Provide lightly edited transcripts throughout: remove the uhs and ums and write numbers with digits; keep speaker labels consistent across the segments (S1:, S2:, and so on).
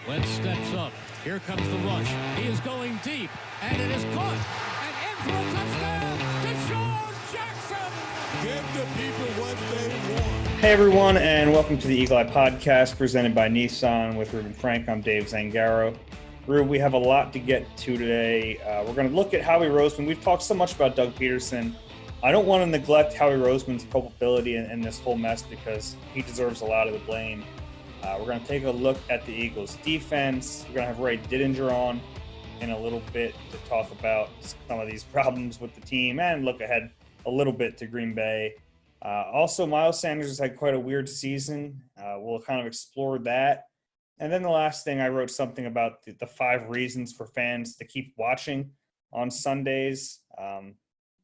S1: Wentz steps up. Here comes the rush. He is going deep, and it is caught. And in for a touchdown, Deshaun Jackson.
S2: Give the people what they want.
S3: Hey everyone, and welcome to the Eagle Eye Podcast presented by Nissan with Reuben Frank. I'm Dave Zangaro. Reuben, we have a lot to get to today. We're going to look at Howie Roseman. We've talked so much about Doug Peterson. I don't want to neglect Howie Roseman's culpability in this whole mess because he deserves a lot of the blame. We're going to take a look at the Eagles' defense. We're going to have Ray Didinger on in a little bit to talk about some of these problems with the team and look ahead a little bit to Green Bay. Also, Miles Sanders has had quite a weird season. We'll kind of explore that. And then the last thing, I wrote something about the 5 reasons for fans to keep watching on Sundays.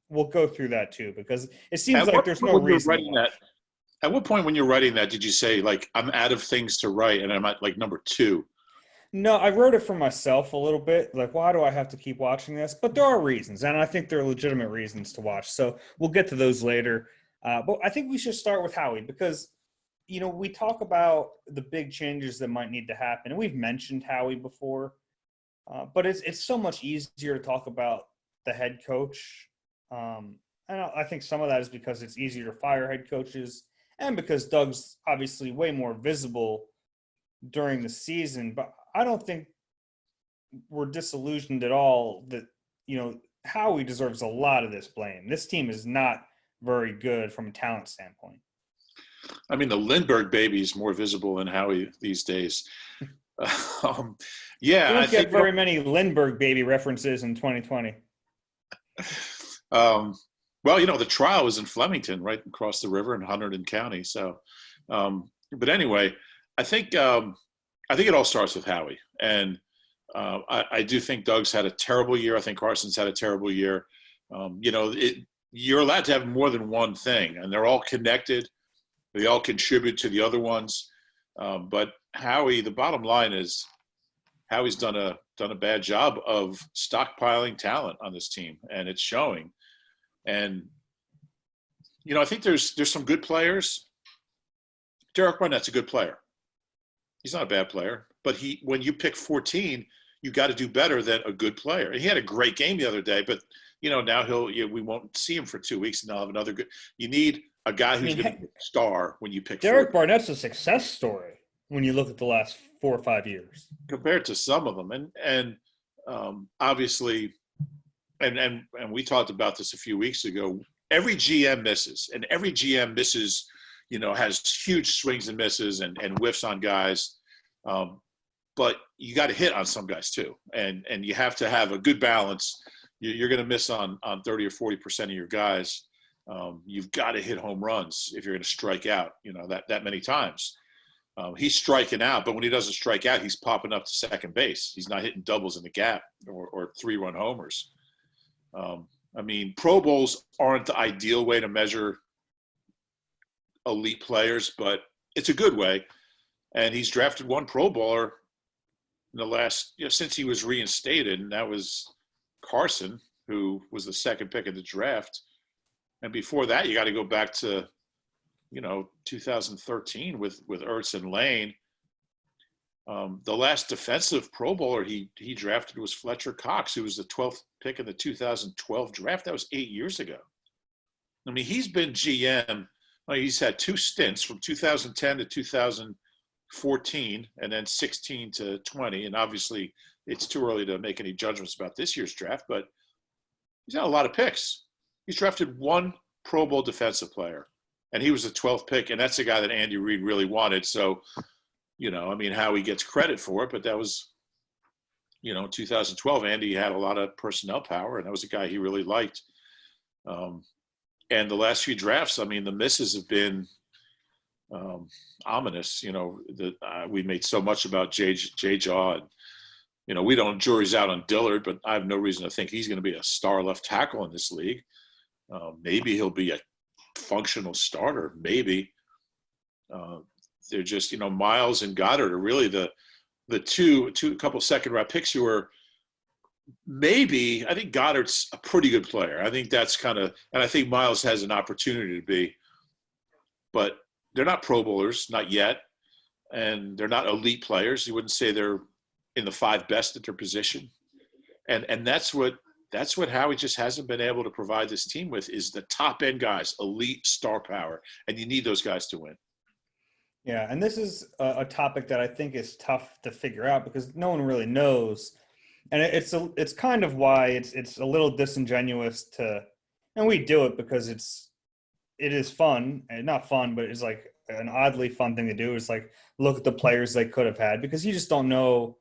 S3: We'll go through that too because it seems like there's no reason to watch.
S4: At what point when you're writing that did you say, like, I'm out of things to write and I'm at, like, number 2?
S3: No, I wrote it for myself a little bit. Like, why do I have to keep watching this? But there are reasons, and I think there are legitimate reasons to watch. So we'll get to those later. But I think we should start with Howie because, you know, we talk about the big changes that might need to happen. And we've mentioned Howie before. But it's so much easier to talk about the head coach. And I think some of that is because it's easier to fire head coaches. And because Doug's obviously way more visible during the season, but I don't think we're disillusioned at all that, you know, Howie deserves a lot of this blame. This team is not very good from a talent standpoint.
S4: I mean, the Lindbergh baby is more visible than Howie these days.
S3: You don't get very many Lindbergh baby references in 2020.
S4: Well, you know, the trial was in Flemington, right across the river in Hunterdon County. So, but anyway, I think it all starts with Howie. And I do think Doug's had a terrible year. I think Carson's had a terrible year. You know, you're allowed to have more than one thing, and they're all connected. They all contribute to the other ones. But Howie, the bottom line is Howie's done a bad job of stockpiling talent on this team, and it's showing. And, you know, I think there's some good players. Derek Barnett's a good player. He's not a bad player. But when you pick 14, you got to do better than a good player. And he had a great game the other day, but, you know, now we won't see him for 2 weeks, and they'll have another good – you need a guy who's going to be a star when you pick
S3: Derek Barnett's a success story when you look at the last 4 or 5 years.
S4: Compared to some of them. And obviously – And we talked about this a few weeks ago. Every GM misses, and every GM misses, you know, has huge swings and misses and whiffs on guys. But you got to hit on some guys too, and you have to have a good balance. You're going to miss on 30 or 40% of your guys. You've got to hit home runs if you're going to strike out, you know, that many times. He's striking out, but when he doesn't strike out, he's popping up to second base. He's not hitting doubles in the gap or 3-run homers. I mean, Pro Bowls aren't the ideal way to measure elite players, but it's a good way. And he's drafted one Pro Bowler in the last, you know, since he was reinstated, and that was Carson, who was the second pick of the draft. And before that, you got to go back to, you know, 2013 with Ertz and Lane. The last defensive Pro Bowler he drafted was Fletcher Cox, who was the 12th pick in the 2012 draft. That was 8 years ago. I mean, he's been GM. Well, he's had 2 stints from 2010 to 2014 and then 16 to 20. And obviously, it's too early to make any judgments about this year's draft, but he's had a lot of picks. He's drafted one Pro Bowl defensive player, and he was the 12th pick, and that's the guy that Andy Reid really wanted. So, you know, I mean, Howie gets credit for it, but that was, you know, 2012, Andy had a lot of personnel power, and that was a guy he really liked. And the last few drafts, I mean, the misses have been ominous. You know, we made so much about J-Jaw, and, you know, we don't jury's out on Dillard, but I have no reason to think he's going to be a star left tackle in this league. Maybe he'll be a functional starter, maybe. They're just, you know, Miles and Goddard are really the couple second round picks who are maybe, I think Goddard's a pretty good player. I think that's kind of, and I think Miles has an opportunity to be, but they're not Pro Bowlers, not yet. And they're not elite players. You wouldn't say they're in the 5 best at their position. And that's what Howie just hasn't been able to provide this team with, is the top end guys, elite star power. And you need those guys to win.
S3: Yeah, and this is a topic that I think is tough to figure out because no one really knows, and it's kind of why it's a little disingenuous to, and we do it because it is fun, and not fun, but it's like an oddly fun thing to do. It's like look at the players they could have had because you just don't know.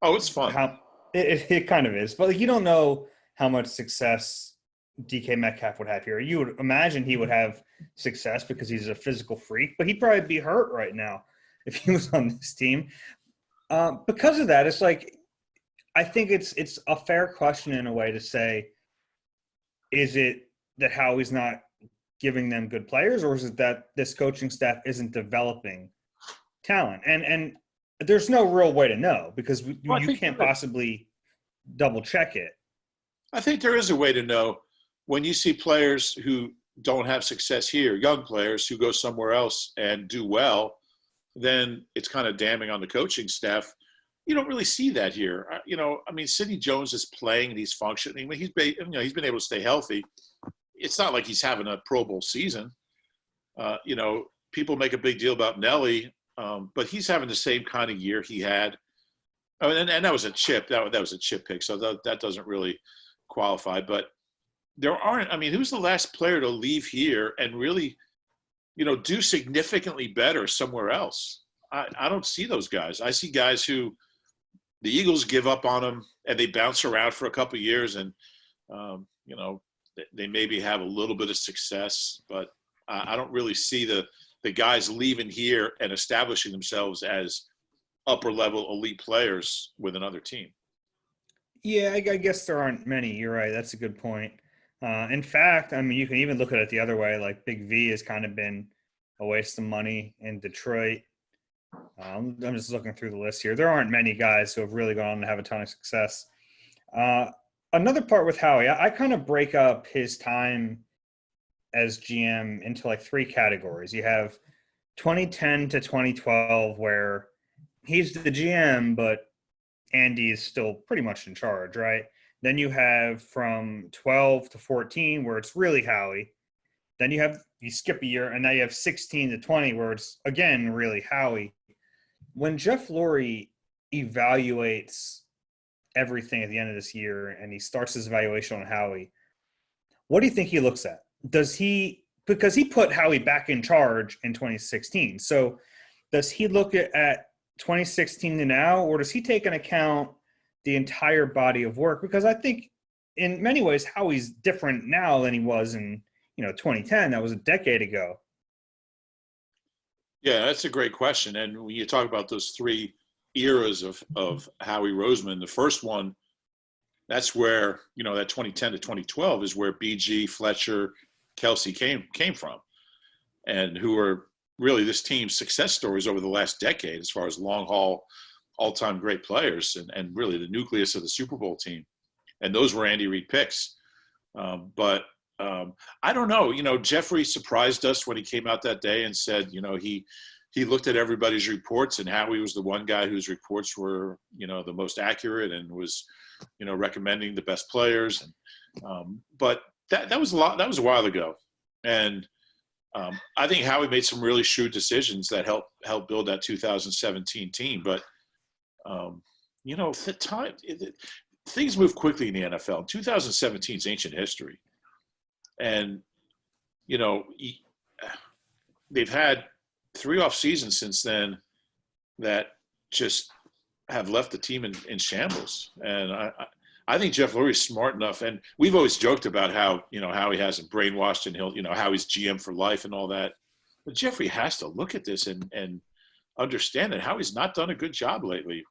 S4: Oh, it's fun.
S3: How it kind of is, but like you don't know how much success DK Metcalf would have here. You would imagine he would have success because he's a physical freak, but he'd probably be hurt right now if he was on this team. Because of that, it's like I think it's a fair question in a way to say, is it that Howie's not giving them good players, or is it that this coaching staff isn't developing talent? And there's no real way to know because you can't possibly double check it.
S4: I think there is a way to know. When you see players who don't have success here, young players who go somewhere else and do well, then it's kind of damning on the coaching staff. You don't really see that here. Sidney Jones is playing and he's functioning. He's been able to stay healthy. It's not like he's having a Pro Bowl season. People make a big deal about Nelly, but he's having the same kind of year he had. And that was a chip. That was a chip pick, so that doesn't really qualify. But there aren't. I mean, who's the last player to leave here and really, do significantly better somewhere else? I don't see those guys. I see guys who the Eagles give up on them and they bounce around for a couple of years and, they maybe have a little bit of success, but I don't really see the guys leaving here and establishing themselves as upper level elite players with another team.
S3: Yeah, I guess there aren't many. You're right. That's a good point. In fact, I mean, you can even look at it the other way. Like Big V has kind of been a waste of money in Detroit. I'm just looking through the list here. There aren't many guys who have really gone on to have a ton of success. Another part with Howie, I kind of break up his time as GM into like 3 categories. You have 2010 to 2012 where he's the GM, but Andy is still pretty much in charge, right? Then you have from 12 to 14 where it's really Howie. Then you skip a year, and now you have 16 to 20 where it's, again, really Howie. When Jeff Lurie evaluates everything at the end of this year and he starts his evaluation on Howie, what do you think he looks at? Because he put Howie back in charge in 2016. So does he look at 2016 to now, or does he take into account the entire body of work? Because I think in many ways Howie's different now than he was in 2010. That was a decade ago. Yeah,
S4: that's a great question. And when you talk about those 3 eras of Howie Roseman, the first one, that's where, that 2010 to 2012 is where BG, Fletcher, Kelsey came from, and who were really this team's success stories over the last decade as far as long haul, all-time great players and really the nucleus of the Super Bowl team. And those were Andy Reid picks. But I don't know. Jeffrey surprised us when he came out that day and said, he looked at everybody's reports and Howie was the one guy whose reports were, the most accurate and was, recommending the best players. And, but that was a while ago. And I think Howie made some really shrewd decisions that helped build that 2017 team. But, things move quickly in the NFL. 2017 is ancient history. And, they've had 3 off seasons since then that just have left the team in shambles. And I think Jeff Lurie is smart enough. And we've always joked about how, how he hasn't brainwashed and he'll, how he's GM for life and all that. But Jeffrey has to look at this and understand that Howie's not done a good job lately.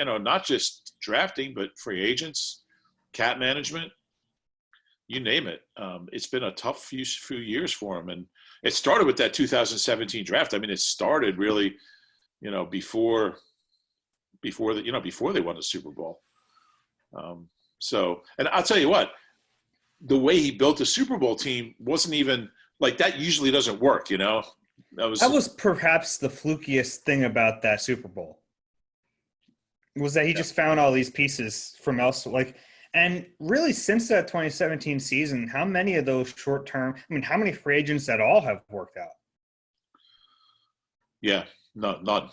S4: Not just drafting, but free agents, cap management, you name it. It's been a tough few years for him. And it started with that 2017 draft. I mean, it started really, before they won the Super Bowl. And I'll tell you what, the way he built the Super Bowl team wasn't even like that. Usually doesn't work, That was perhaps the flukiest thing about that Super Bowl.
S3: was that he just found all these pieces from elsewhere. Like, and really since that 2017 season, how many of those short-term, I mean, how many free agents at all have worked out?
S4: Yeah, none.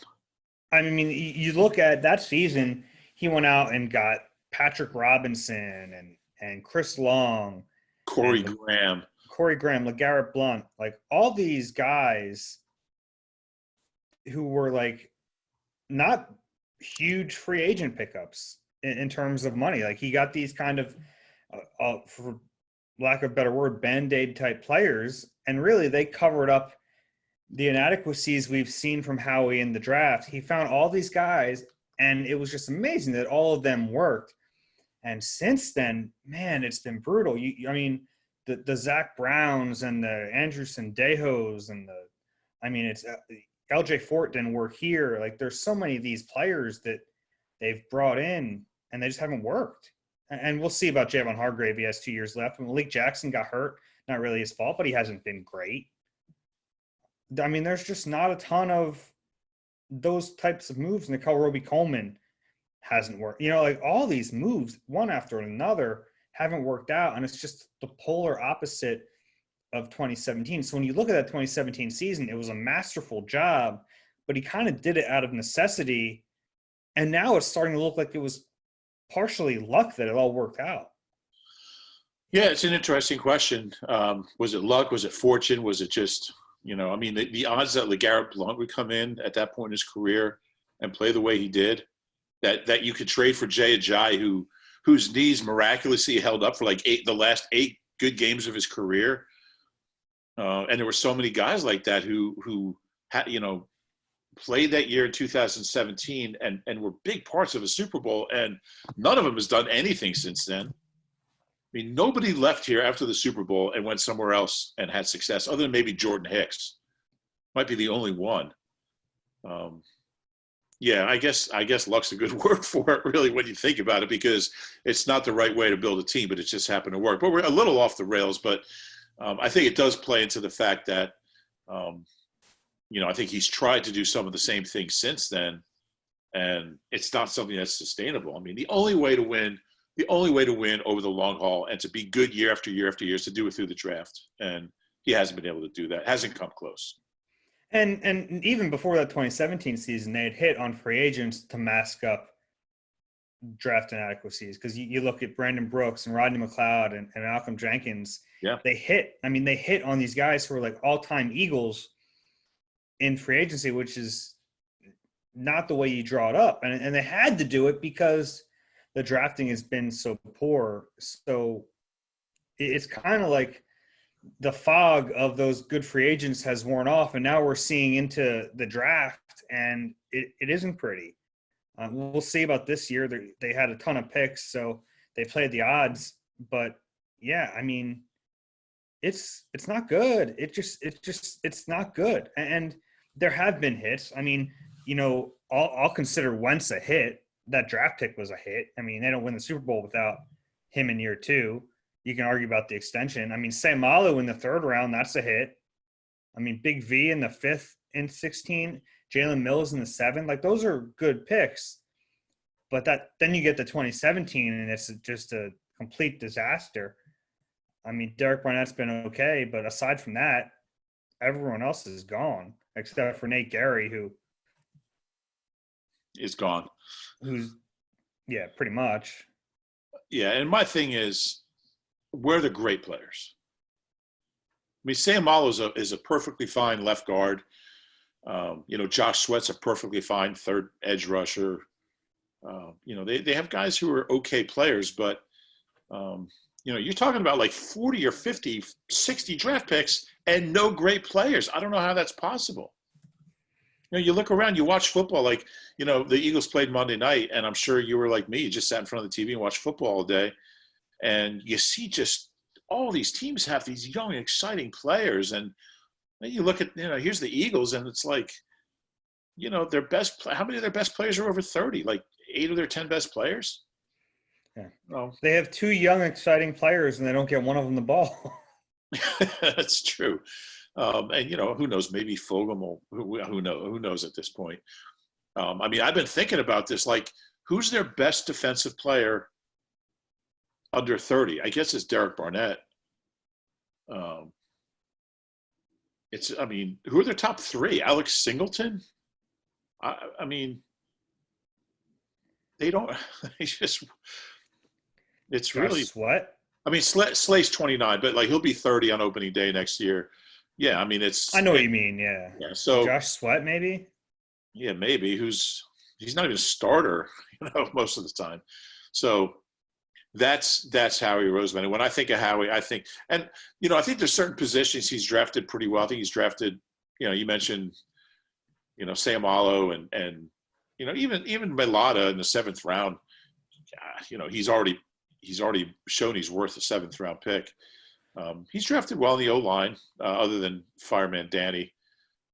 S3: I mean, you look at that season, he went out and got Patrick Robinson and Chris Long
S4: Corey
S3: and
S4: Graham.
S3: LeGarrette Blount, like all these guys who were like not huge free agent pickups in terms of money. Like he got these kind of, for lack of a better word, Band-Aid type players, and really they covered up the inadequacies we've seen from Howie in the draft. He found all these guys, and it was just amazing that all of them worked. And since then, man, it's been brutal. I mean, the Zach Browns and the Andrew Sandejos and it's LJ Fort didn't work here. Like there's so many of these players that they've brought in and they just haven't worked. And we'll see about Javon Hargrave. He has 2 years left. Malik Jackson got hurt. Not really his fault, but he hasn't been great. I mean, there's just not a ton of those types of moves. Nicole Roby-Coleman hasn't worked. Like all these moves, one after another, haven't worked out. And it's just the polar opposite of 2017. So when you look at that 2017 season, it was a masterful job, but he kind of did it out of necessity. And now it's starting to look like it was partially luck that it all worked out.
S4: Yeah, it's an interesting question. Was it luck? Was it fortune? Was it just, the odds that LeGarrette Blount would come in at that point in his career and play the way he did, that you could trade for Jay Ajayi, whose knees miraculously held up for like the last 8 good games of his career. And there were so many guys like that who had, played that year in 2017 and were big parts of a Super Bowl, and none of them has done anything since then. I mean, nobody left here after the Super Bowl and went somewhere else and had success, other than maybe Jordan Hicks. Might be the only one. Yeah, I guess luck's a good word for it, really, when you think about it, because it's not the right way to build a team, but it just happened to work. But we're a little off the rails, but I think it does play into the fact that, I think he's tried to do some of the same things since then, and it's not something that's sustainable. I mean, the only way to win over the long haul and to be good year after year after year is to do it through the draft. And he hasn't been able to do that. Hasn't come close.
S3: And even before that 2017 season, they had hit on free agents to mask up draft inadequacies. Because you look at Brandon Brooks and Rodney McLeod and Malcolm Jenkins.
S4: Yeah.
S3: They hit on these guys who are like all-time Eagles in free agency, which is not the way you draw it up. And they had to do it because the drafting has been so poor. So it's kind of like the fog of those good free agents has worn off, and now we're seeing into the draft, and it isn't pretty. We'll see about this year. They had a ton of picks, so they played the odds. But yeah, I mean, it's not good. It's not good. And there have been hits. I mean, I'll consider Wentz a hit. That draft pick was a hit. I mean, they don't win the Super Bowl without him in year 2. You can argue about the extension. I mean, Samalu in the 3rd round, that's a hit. I mean, Big V in the 5th in 16, Jalen Mills in the 7th. Like, those are good picks. But then you get to 2017, and it's just a complete disaster. I mean, Derek Barnett's been okay, but aside from that, everyone else is gone, except for Nate Gary, who
S4: is gone.
S3: Yeah, pretty much.
S4: Yeah, and my thing is, we're the great players. I mean, Sam Malo is a perfectly fine left guard. Josh Sweat's a perfectly fine 3rd edge rusher. They have guys who are okay players, but, you're talking about like 40 or 50, 60 draft picks and no great players. I don't know how that's possible. You look around, you watch football, like, the Eagles played Monday night, and I'm sure you were like me, you just sat in front of the TV and watched football all day. And you see just all these teams have these young, exciting players. And then you look at, here's the Eagles, and it's like, their best – how many of their best players are over 30? Like 8 of their 10 best players?
S3: Yeah.
S4: Well,
S3: they have 2 young, exciting players, and they don't get one of them the ball.
S4: That's true. And, who knows? Maybe Fulgham will – who knows at this point. I've been thinking about this, like, who's their best defensive player under 30? I guess it's Derek Barnett. Who are their top three? Alex Singleton? I mean, they don't – it's really –
S3: Sweat?
S4: I mean, Slay's 29, but, like, he'll be 30 on opening day next year. Yeah, I mean, it's –
S3: I know what you mean, yeah.
S4: Yeah, so –
S3: Josh Sweat, maybe?
S4: Yeah, maybe. He's not even a starter, most of the time. So that's Howie Roseman. And when I think of Howie, I think – and, I think there's certain positions he's drafted pretty well. I think he's drafted – you mentioned, Sam Allo and even Melada in the 7th round. He's already shown he's worth a 7th round pick. He's drafted well in the O-line, other than fireman Danny,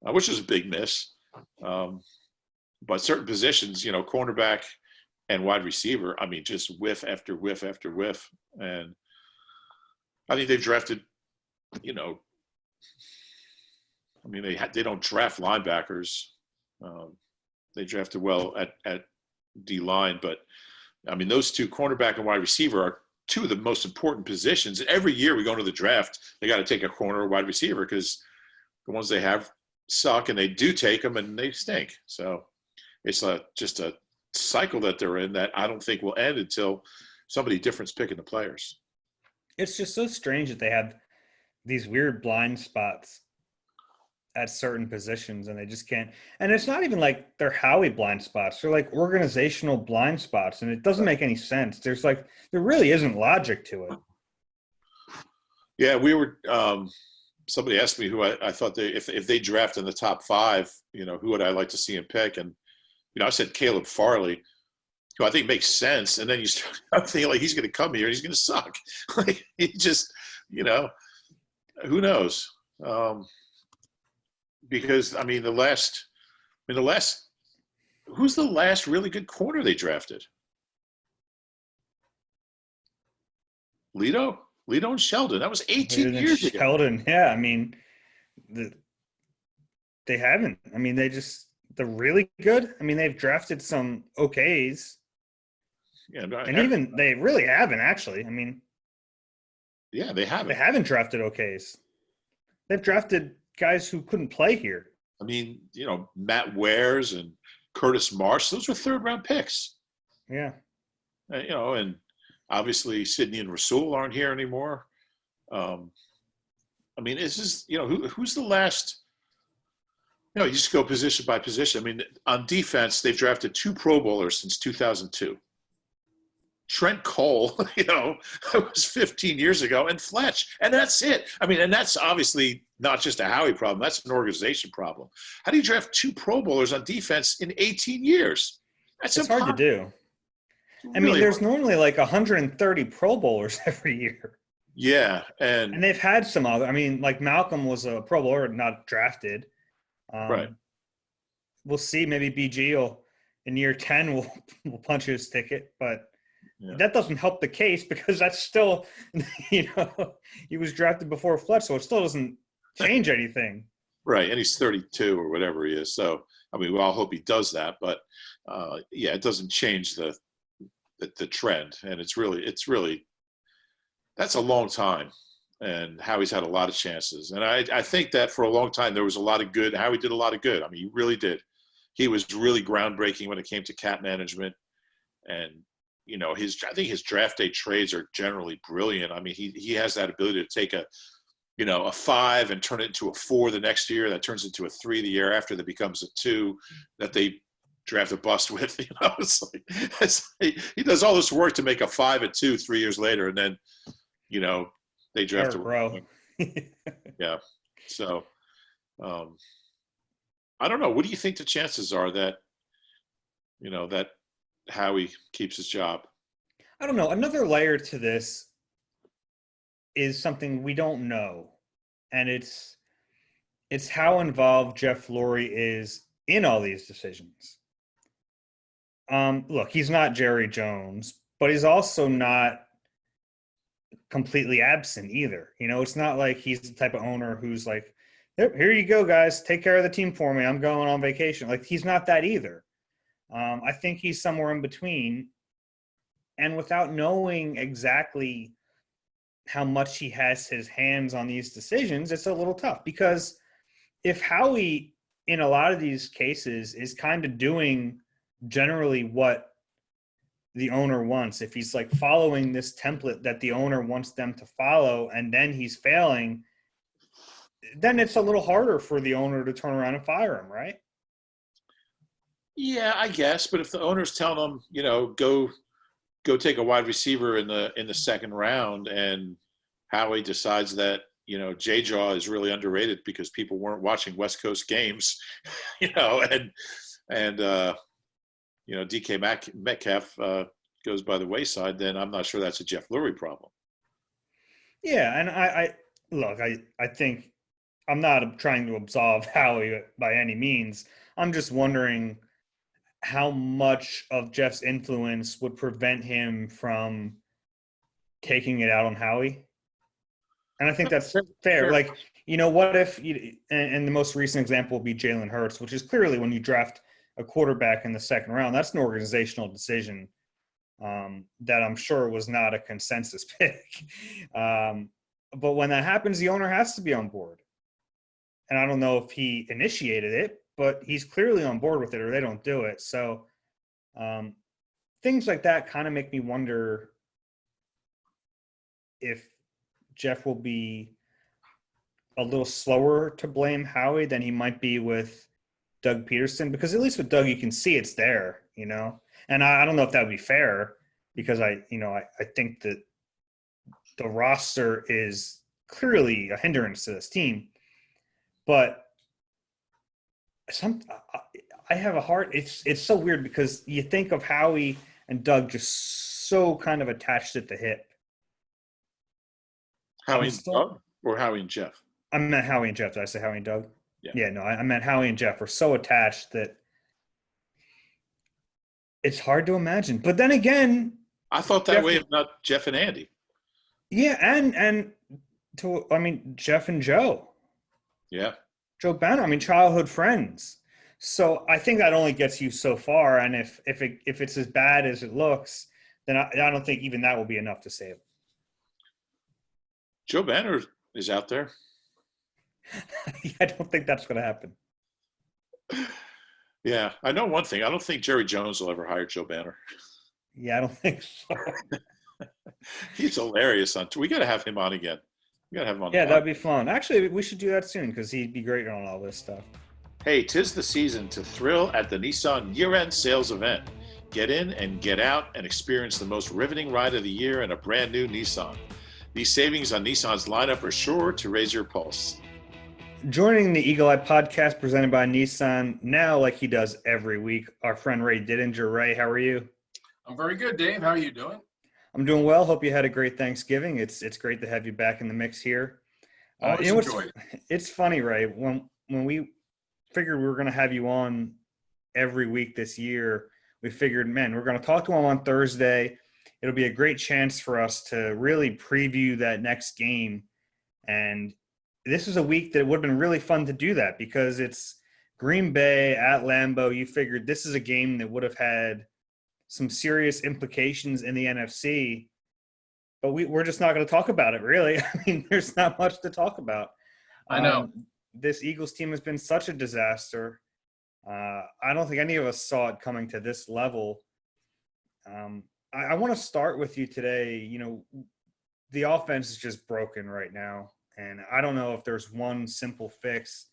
S4: which is a big miss. But certain positions, cornerback and wide receiver, I mean, just whiff after whiff after whiff. And I think they've drafted, they don't draft linebackers. They drafted well at D-line, but I mean, those two, cornerback and wide receiver, are two of the most important positions. Every year we go into the draft, they got to take a corner or wide receiver because the ones they have suck, and they do take them and they stink. So it's just a cycle that they're in that I don't think will end until somebody different's picking the players.
S3: It's just so strange that they have these weird blind spots at certain positions and they just can't. And it's not even like they're Howie blind spots. They're like organizational blind spots, and it doesn't make any sense. There really isn't logic to it.
S4: Yeah, we were somebody asked me who I thought if they draft in the top 5, who would I like to see him pick? And, I said Caleb Farley, who I think makes sense. And then I'm thinking, like, he's going to come here and he's going to suck. Like, he just, who knows? Because, who's the last really good corner they drafted? Lito and Sheldon. That was 18 years ago.
S3: Sheldon, yeah. They haven't. They're really good. They've drafted some OKs.
S4: Yeah,
S3: and even they really haven't actually.
S4: Yeah, they haven't.
S3: They haven't drafted OKs. They've drafted guys who couldn't play here.
S4: Matt Wares and Curtis Marsh. Those were 3rd-round picks.
S3: Yeah.
S4: And obviously Sidney and Rasul aren't here anymore. This is, who's the last? You just go position by position. On defense, they've drafted 2 Pro Bowlers since 2002. Trent Cole, that was 15 years ago, and Fletch, and that's it. And that's obviously not just a Howie problem. That's an organization problem. How do you draft 2 Pro Bowlers on defense in 18 years? It's
S3: hard to do. There's normally like 130 Pro Bowlers every year.
S4: Yeah,
S3: and they've had some other. Like Malcolm was a Pro Bowler, not drafted.
S4: Right.
S3: We'll see. Maybe BG in year 10 will punch his ticket, but that doesn't help the case because that's still, he was drafted before Fletch, so it still doesn't change anything.
S4: Right, and he's 32 or whatever he is. So, we all hope he does that, but it doesn't change the trend, and it's really that's a long time. And Howie's had a lot of chances. And I think that for a long time there was a lot of good. Howie did a lot of good. He really did. He was really groundbreaking when it came to cap management. And, I think his draft day trades are generally brilliant. He has that ability to take a 5 and turn it into a 4 the next year. That turns into a 3 the year after, that becomes a 2 that they draft a bust with. He does all this work to make a 5 a 2 3 years later. And then, they draft a
S3: bro.
S4: Yeah. So, I don't know. What do you think the chances are that, that Howie keeps his job?
S3: I don't know. Another layer to this is something we don't know. And it's how involved Jeff Lurie is in all these decisions. Look, he's not Jerry Jones, but he's also not completely absent either. It's not like he's the type of owner who's like, here you go, guys, take care of the team for me, I'm going on vacation. Like, he's not that either. I think he's somewhere in between. And without knowing exactly how much he has his hands on these decisions, it's a little tough. Because if Howie, in a lot of these cases, is kind of doing generally what the owner wants, if he's like following this template that the owner wants them to follow, and then he's failing, then it's a little harder for the owner to turn around and fire him, right?
S4: Yeah, I guess. But if the owner's telling them, go take a wide receiver in the second round, and Howie decides that J-Jaw is really underrated because people weren't watching West Coast games, and DK Metcalf goes by the wayside, then I'm not sure that's a Jeff Lurie problem.
S3: Yeah, and I think I'm not trying to absolve Howie by any means. I'm just wondering how much of Jeff's influence would prevent him from taking it out on Howie. And I think that's fair. Like, what if and the most recent example will be Jalen Hurts, which is clearly when you draft a quarterback in the second round, that's an organizational decision that I'm sure was not a consensus pick. But when that happens, the owner has to be on board. And I don't know if he initiated it, but he's clearly on board with it or they don't do it. So things like that kind of make me wonder if Jeff will be a little slower to blame Howie than he might be with Doug Peterson, because at least with Doug, you can see it's there, and I don't know if that would be fair, because I think that the roster is clearly a hindrance to this team, but I have a hard. It's so weird because you think of Howie and Doug just so kind of attached at the hip.
S4: Howie and Doug or Howie and Jeff?
S3: I meant Howie and Jeff. Did I say Howie and Doug?
S4: Yeah.
S3: No, I meant Howie and Jeff are so attached that it's hard to imagine. But then again,
S4: I thought that way about Jeff and Andy.
S3: Yeah, and Jeff and Joe.
S4: Yeah.
S3: Joe Banner, childhood friends. So I think that only gets you so far. And if it's as bad as it looks, then I don't think even that will be enough to save.
S4: Joe Banner is out there.
S3: I don't think that's going to happen.
S4: Yeah, I know one thing. I don't think Jerry Jones will ever hire Joe Banner.
S3: Yeah, I don't think so.
S4: He's hilarious. We got to have him on again. We got to have him on.
S3: Yeah, that'd be fun. Actually, we should do that soon because he'd be great on all this stuff.
S4: Hey, 'tis the season to thrill at the Nissan year-end sales event. Get in and get out and experience the most riveting ride of the year in a brand new Nissan. These savings on Nissan's lineup are sure to raise your pulse.
S3: Joining the Eagle Eye podcast presented by Nissan now, like he does every week, our friend Ray Didinger. Ray, how are you?
S5: I'm very good, Dave. How are you doing?
S3: I'm doing well. Hope you had a great Thanksgiving. It's great to have you back in the mix here. It's funny, Ray. When we figured we were going to have you on every week this year, we figured, man, we're going to talk to him on Thursday. It'll be a great chance for us to really preview that next game. And this is a week that it would have been really fun to do that because it's Green Bay at Lambeau. You figured this is a game that would have had some serious implications in the NFC, but we're just not going to talk about it, really. There's not much to talk about.
S5: I know.
S3: This Eagles team has been such a disaster. I don't think any of us saw it coming to this level. I want to start with you today. The offense is just broken right now, and I don't know if there's one simple fix.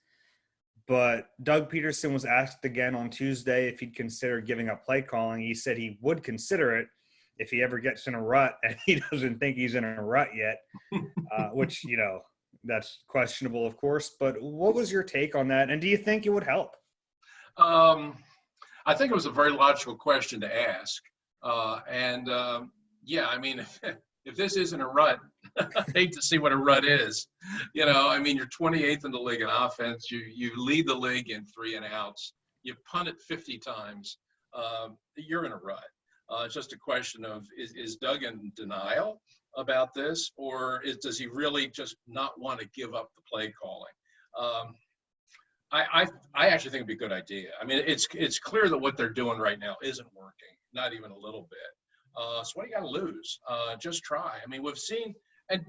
S3: But Doug Peterson was asked again on Tuesday if he'd consider giving up play calling. He said he would consider it if he ever gets in a rut, and he doesn't think he's in a rut yet, which, that's questionable, of course. But what was your take on that, and do you think it would help?
S5: I think it was a very logical question to ask. If this isn't a rut, I hate to see what a rut is. You're 28th in the league in offense. You lead the league in 3 and outs. You punt it 50 times. You're in a rut. It's just a question of is Doug in denial about this, or does he really just not want to give up the play calling? I actually think it'd be a good idea. I mean, it's clear that what they're doing right now isn't working, not even a little bit. So what do you got to lose? Just try. I mean, we've seen, and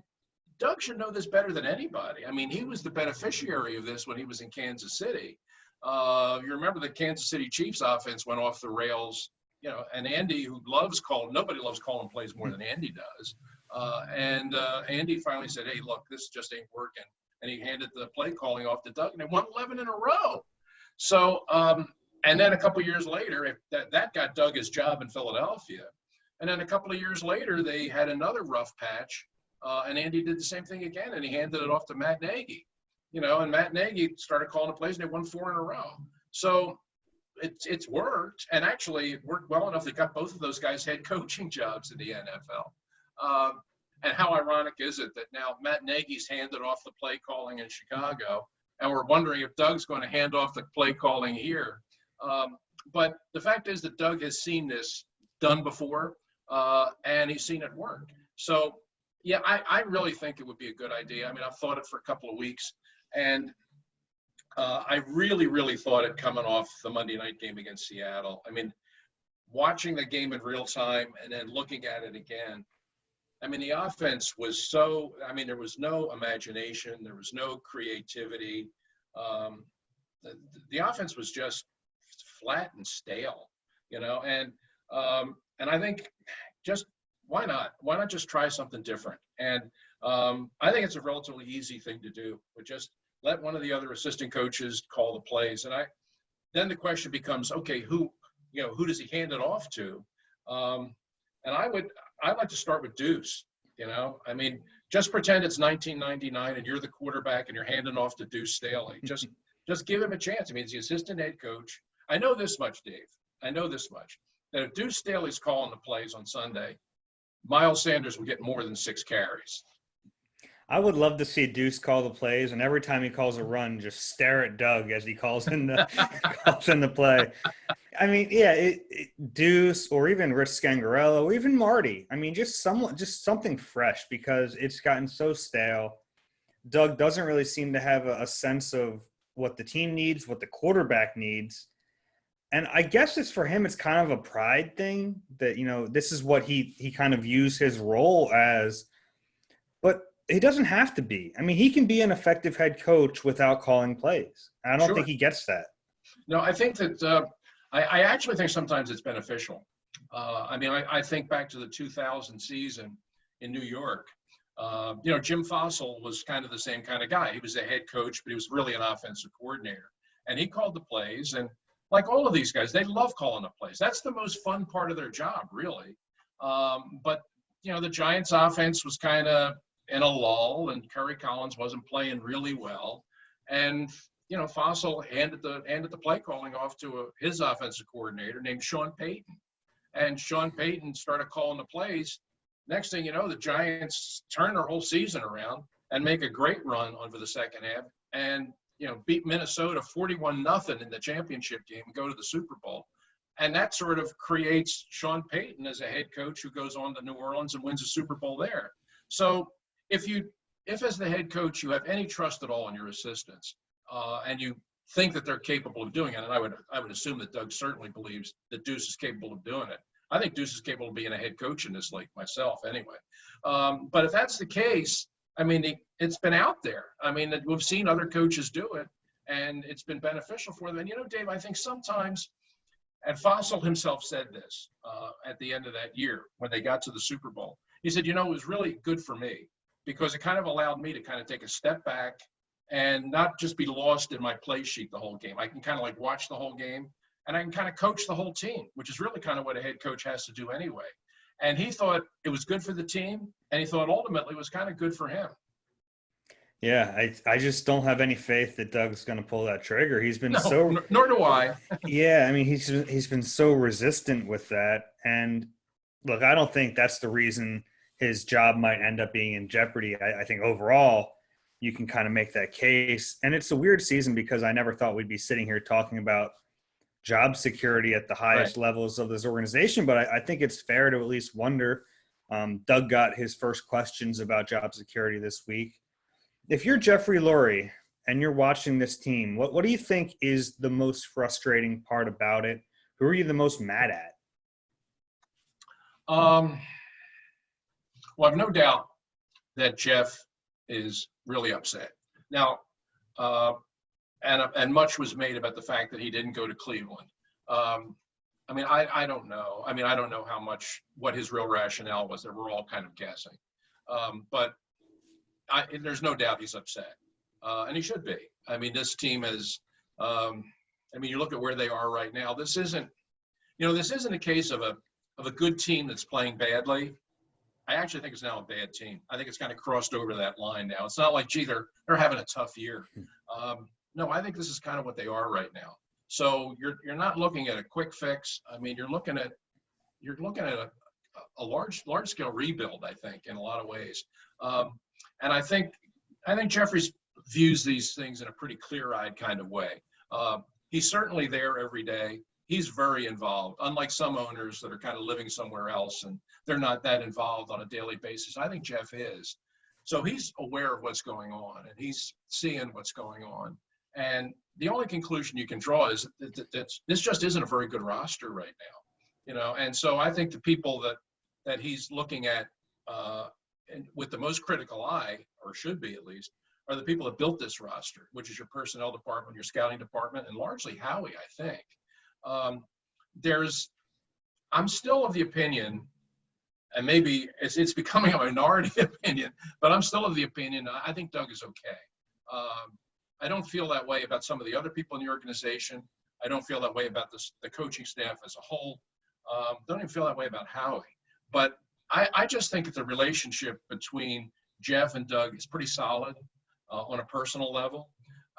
S5: Doug should know this better than anybody. I mean, he was the beneficiary of this when he was in Kansas City. You remember the Kansas City Chiefs offense went off the rails, and Andy, who nobody loves calling plays more than Andy does. And Andy finally said, hey, look, this just ain't working. And he handed the play calling off to Doug, and they won 11 in a row. So, and then a couple of years later, that got Doug his job in Philadelphia. And then a couple of years later, they had another rough patch, and Andy did the same thing again, and he handed it off to Matt Nagy. And Matt Nagy started calling the plays, and they won 4 in a row. So it's worked, and actually it worked well enough. They got both of those guys head coaching jobs in the NFL. And how ironic is it that now Matt Nagy's handed off the play calling in Chicago, and we're wondering if Doug's going to hand off the play calling here. But the fact is that Doug has seen this done before, and he's seen it work. So, yeah, I really think it would be a good idea. I mean, I've thought it for a couple of weeks, and I really, really thought it coming off the Monday night game against Seattle. I mean, watching the game in real time and then looking at it again, I mean, the offense was there was no imagination. There was no creativity. The offense was just flat and stale, and I think just why not? Why not just try something different? And I think it's a relatively easy thing to do, but just let one of the other assistant coaches call the plays. And then the question becomes, okay, who does he hand it off to? And I'd like to start with Deuce. I mean, just pretend it's 1999 and you're the quarterback and you're handing off to Deuce Staley. Just give him a chance. I mean, he's the assistant head coach. I know this much, Dave. I know this much, that if Deuce Staley's calling the plays on Sunday, Miles Sanders will get more than 6 carries.
S3: I would love to see Deuce call the plays, and every time he calls a run, just stare at Doug as he calls in the play. I mean, yeah, Deuce or even Rich Scangarello or even Marty. I mean, just something fresh, because it's gotten so stale. Doug doesn't really seem to have a sense of what the team needs, what the quarterback needs. And I guess it's for him, it's kind of a pride thing that, this is what he kind of views his role as. But he doesn't have to be. I mean, he can be an effective head coach without calling plays. I don't think he gets that.
S5: No, I think that I actually think sometimes it's beneficial. I mean, I think back to the 2000 season in New York. Jim Fossil was kind of the same kind of guy. He was a head coach, but he was really an offensive coordinator. And he called the plays. And like all of these guys, they love calling the plays. That's the most fun part of their job, really. But the Giants' offense was kind of in a lull, and Kerry Collins wasn't playing really well. And Fossil handed the play calling off to his offensive coordinator named Sean Payton. And Sean Payton started calling the plays. Next thing you know, the Giants turn their whole season around and make a great run over the second half and, beat Minnesota 41-0 in the championship game and go to the Super Bowl. And that sort of creates Sean Payton as a head coach who goes on to New Orleans and wins a Super Bowl there. So if as the head coach you have any trust at all in your assistants, and you think that they're capable of doing it, and I would assume that Doug certainly believes that Deuce is capable of doing it. I think Deuce is capable of being a head coach in this league myself anyway. But if that's the case, I mean, it's been out there. I mean, we've seen other coaches do it, and it's been beneficial for them. And, Dave, I think sometimes, and Fossil himself said this at the end of that year when they got to the Super Bowl. He said, it was really good for me because it kind of allowed me to kind of take a step back and not just be lost in my play sheet the whole game. I can kind of like watch the whole game, and I can kind of coach the whole team, which is really kind of what a head coach has to do anyway. And he thought it was good for the team, and he thought ultimately it was kind of good for him.
S3: Yeah, I just don't have any faith that Doug's going to pull that trigger. He's been
S5: nor do I.
S3: Yeah, I mean, he's been so resistant with that. And look, I don't think that's the reason his job might end up being in jeopardy. I think overall you can kind of make that case. And it's a weird season because I never thought we'd be sitting here talking about job security at the highest levels of this organization. But I think it's fair to at least wonder. Doug got his first questions about job security this week. If you're Jeffrey Lurie and you're watching this team, what do you think is the most frustrating part about it? Who are you the most mad at?
S5: Well, I've no doubt that Jeff is really upset. Now, and much was made about the fact that he didn't go to Cleveland. I mean, I don't know. I mean, I don't know what his real rationale was. That we're all kind of guessing. But there's no doubt he's upset. And he should be. I mean, this team is, I mean, you look at where they are right now. This isn't a case of a good team that's playing badly. I actually think it's now a bad team. I think it's kind of crossed over that line now. It's not like, gee, they're having a tough year. No, I think this is kind of what they are right now. So you're not looking at a quick fix. I mean, you're looking at a large scale rebuild, I think, in a lot of ways. And I think Jeffries views these things in a pretty clear-eyed kind of way. He's certainly there every day. He's very involved, unlike some owners that are kind of living somewhere else and they're not that involved on a daily basis. I think Jeff is. So he's aware of what's going on and he's seeing what's going on. And the only conclusion you can draw is that this just isn't a very good roster right now, And so I think the people that he's looking at and with the most critical eye, or should be at least, are the people that built this roster, which is your personnel department, your scouting department, and largely Howie, I think. I'm still of the opinion, and maybe it's becoming a minority opinion, but I'm still of the opinion, I think Doug is okay. I don't feel that way about some of the other people in the organization. I don't feel that way about the coaching staff as a whole. Don't even feel that way about Howie. But I just think that the relationship between Jeff and Doug is pretty solid on a personal level.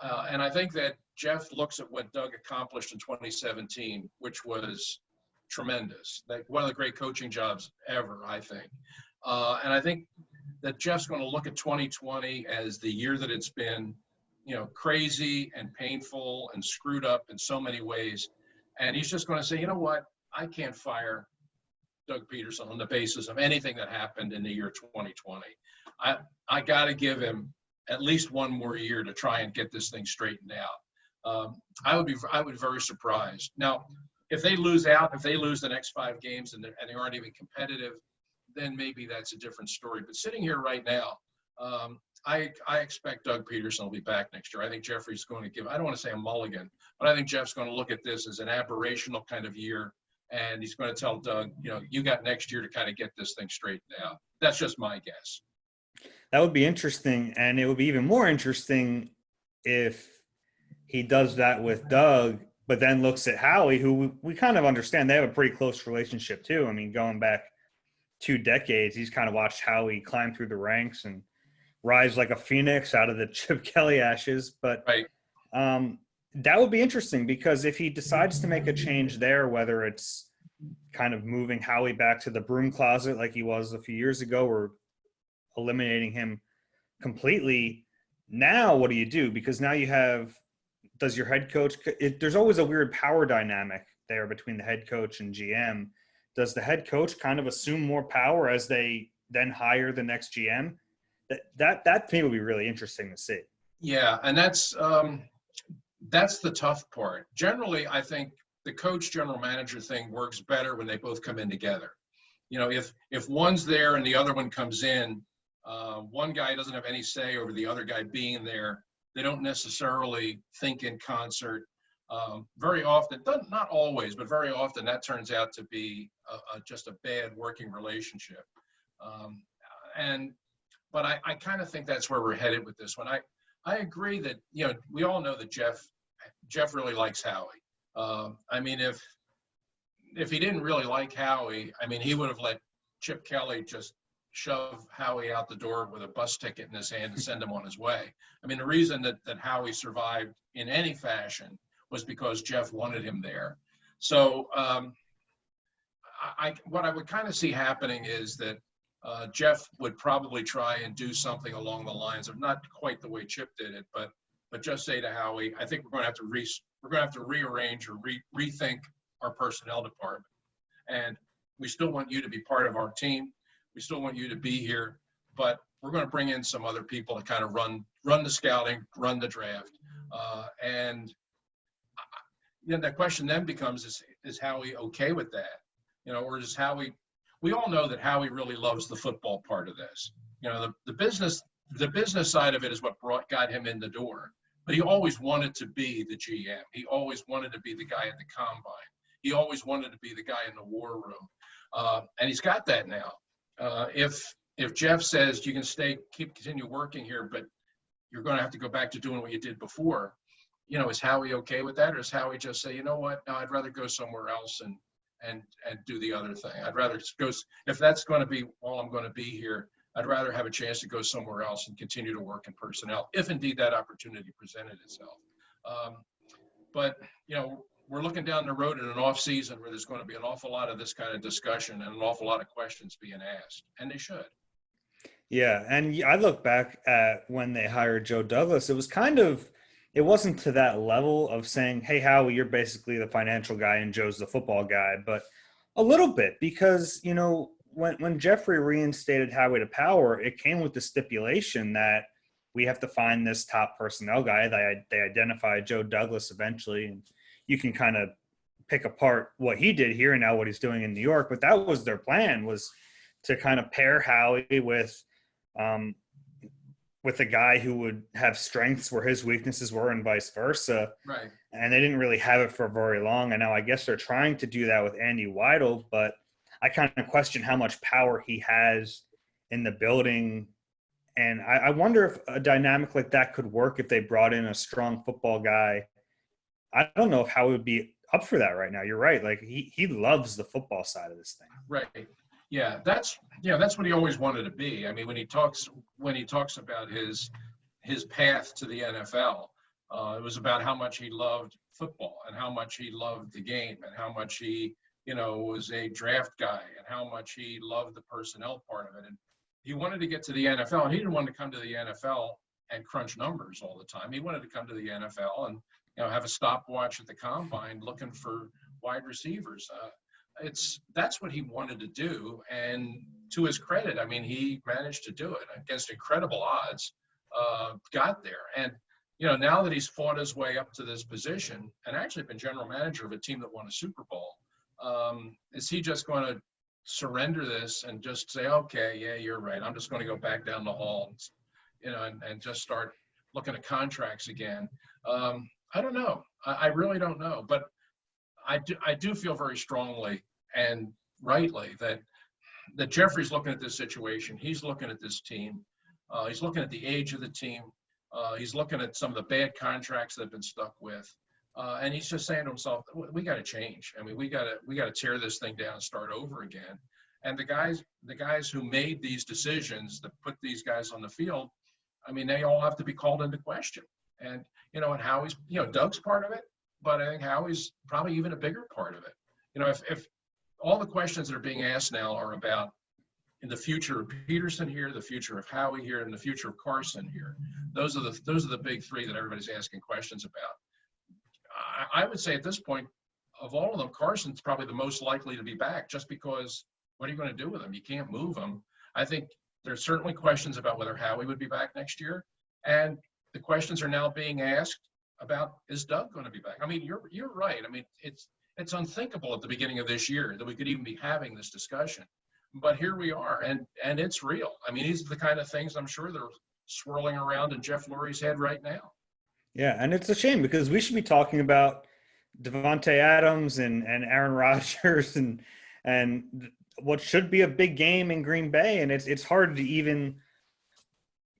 S5: And I think that Jeff looks at what Doug accomplished in 2017, which was tremendous. Like one of the great coaching jobs ever, I think. And I think that Jeff's going to look at 2020 as the year that it's been, crazy and painful and screwed up in so many ways. And he's just going to say, you know what? I can't fire Doug Peterson on the basis of anything that happened in the year 2020. I got to give him at least one more year to try and get this thing straightened out. I would be very surprised. Now, if they lose the next 5 games and they aren't even competitive, then maybe that's a different story. But sitting here right now, I expect Doug Peterson will be back next year. I think Jeffrey's going to give, I don't want to say a mulligan, but I think Jeff's going to look at this as an aberrational kind of year. And he's going to tell Doug, you got next year to kind of get this thing straightened out. That's just my guess.
S3: That would be interesting. And it would be even more interesting if he does that with Doug, but then looks at Howie, who we kind of understand they have a pretty close relationship too. I mean, going back 2 decades, he's kind of watched Howie climb through the ranks and rise like a phoenix out of the Chip Kelly ashes. But
S5: right.
S3: That would be interesting because if he decides to make a change there, whether it's kind of moving Howie back to the broom closet like he was a few years ago or eliminating him completely, now what do you do? Because now you have – does your head coach – there's always a weird power dynamic there between the head coach and GM. Does the head coach kind of assume more power as they then hire the next GM? That to me would be really interesting to see.
S5: Yeah, and that's the tough part. Generally, I think the coach general manager thing works better when they both come in together. If one's there and the other one comes in, one guy doesn't have any say over the other guy being there. They don't necessarily think in concert. Very often, not always, but very often that turns out to be just a bad working relationship. But I kind of think that's where we're headed with this one. I agree that, we all know that Jeff really likes Howie. I mean, if he didn't really like Howie, I mean, he would have let Chip Kelly just shove Howie out the door with a bus ticket in his hand and send him on his way. I mean, the reason that Howie survived in any fashion was because Jeff wanted him there. So what I would kind of see happening is that Jeff would probably try and do something along the lines of not quite the way Chip did it, but just say to Howie, I think we're going to have to rearrange or rethink our personnel department. And we still want you to be part of our team. We still want you to be here, but we're going to bring in some other people to kind of run run the scouting, run the draft. And the question then becomes, is Howie okay with that? Or is Howie, we all know that Howie really loves the football part of this. The business side of it is what got him in the door. But he always wanted to be the GM. He always wanted to be the guy at the combine. He always wanted to be the guy in the war room. And he's got that now. If Jeff says you can continue working here, but you're going to have to go back to doing what you did before, is Howie okay with that? Or does Howie just say, you know what, no, I'd rather go somewhere else and do the other thing. I'd rather go, if that's going to be all I'm going to be here, I'd rather have a chance to go somewhere else and continue to work in personnel, if indeed that opportunity presented itself. But we're looking down the road in an off season where there's going to be an awful lot of this kind of discussion and an awful lot of questions being asked, and they should.
S3: Yeah, and I look back at when they hired Joe Douglas, it wasn't to that level of saying, hey, Howie, you're basically the financial guy and Joe's the football guy, but a little bit, because, when Jeffrey reinstated Howie to power, it came with the stipulation that we have to find this top personnel guy. They identified Joe Douglas eventually, and you can kind of pick apart what he did here and now what he's doing in New York. But that was their plan, was to kind of pair Howie with a guy who would have strengths where his weaknesses were and vice versa.
S5: Right.
S3: And they didn't really have it for very long. And now I guess they're trying to do that with Andy Weidel, but I kind of question how much power he has in the building. And I wonder if a dynamic like that could work if they brought in a strong football guy. I don't know if Howie would be up for that right now. You're right. Like he loves the football side of this thing.
S5: Right. Yeah, that's what he always wanted to be. I mean, when he talks about his path to the NFL, it was about how much he loved football and how much he loved the game and how much he, was a draft guy and how much he loved the personnel part of it. And he wanted to get to the NFL, and he didn't want to come to the NFL and crunch numbers all the time. He wanted to come to the NFL and, have a stopwatch at the combine looking for wide receivers. That's what he wanted to do. And to his credit, I mean, he managed to do it against incredible odds, got there. And, now that he's fought his way up to this position and actually been general manager of a team that won a Super Bowl, is he just going to surrender this and just say, okay, yeah, you're right, I'm just going to go back down the hall, and just start looking at contracts again? I don't know. I really don't know. But I do feel very strongly and rightly that Jeffrey's looking at this situation. He's looking at this team. He's looking at the age of the team. He's looking at some of the bad contracts they've been stuck with. And he's just saying to himself, we got to change. I mean, we got to tear this thing down and start over again. And the guys who made these decisions that put these guys on the field, I mean, they all have to be called into question. And, and Howie's, Doug's part of it, but I think Howie's probably even a bigger part of it. If all the questions that are being asked now are about in the future of Peterson here, the future of Howie here, and the future of Carson here, those are the big three that everybody's asking questions about. I would say at this point, of all of them, Carson's probably the most likely to be back, just because what are you going to do with him? You can't move him. I think there's certainly questions about whether Howie would be back next year. And the questions are now being asked about, is Doug going to be back? I mean, you're right. I mean, it's unthinkable at the beginning of this year that we could even be having this discussion. But here we are, and it's real. I mean, these are the kind of things I'm sure they're swirling around in Jeff Lurie's head right now.
S3: Yeah, and it's a shame because we should be talking about Devontae Adams and Aaron Rodgers and what should be a big game in Green Bay, and it's hard to even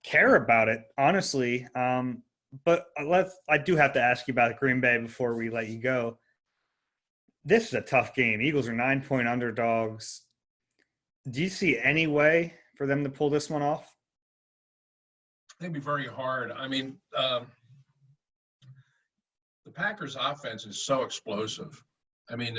S3: care about it, honestly. But I do have to ask you about Green Bay before we let you go. This is a tough game. Eagles are 9-point underdogs. Do you see any way for them to pull this one off?
S5: It'd be very hard. I mean, the Packers' offense is so explosive. I mean,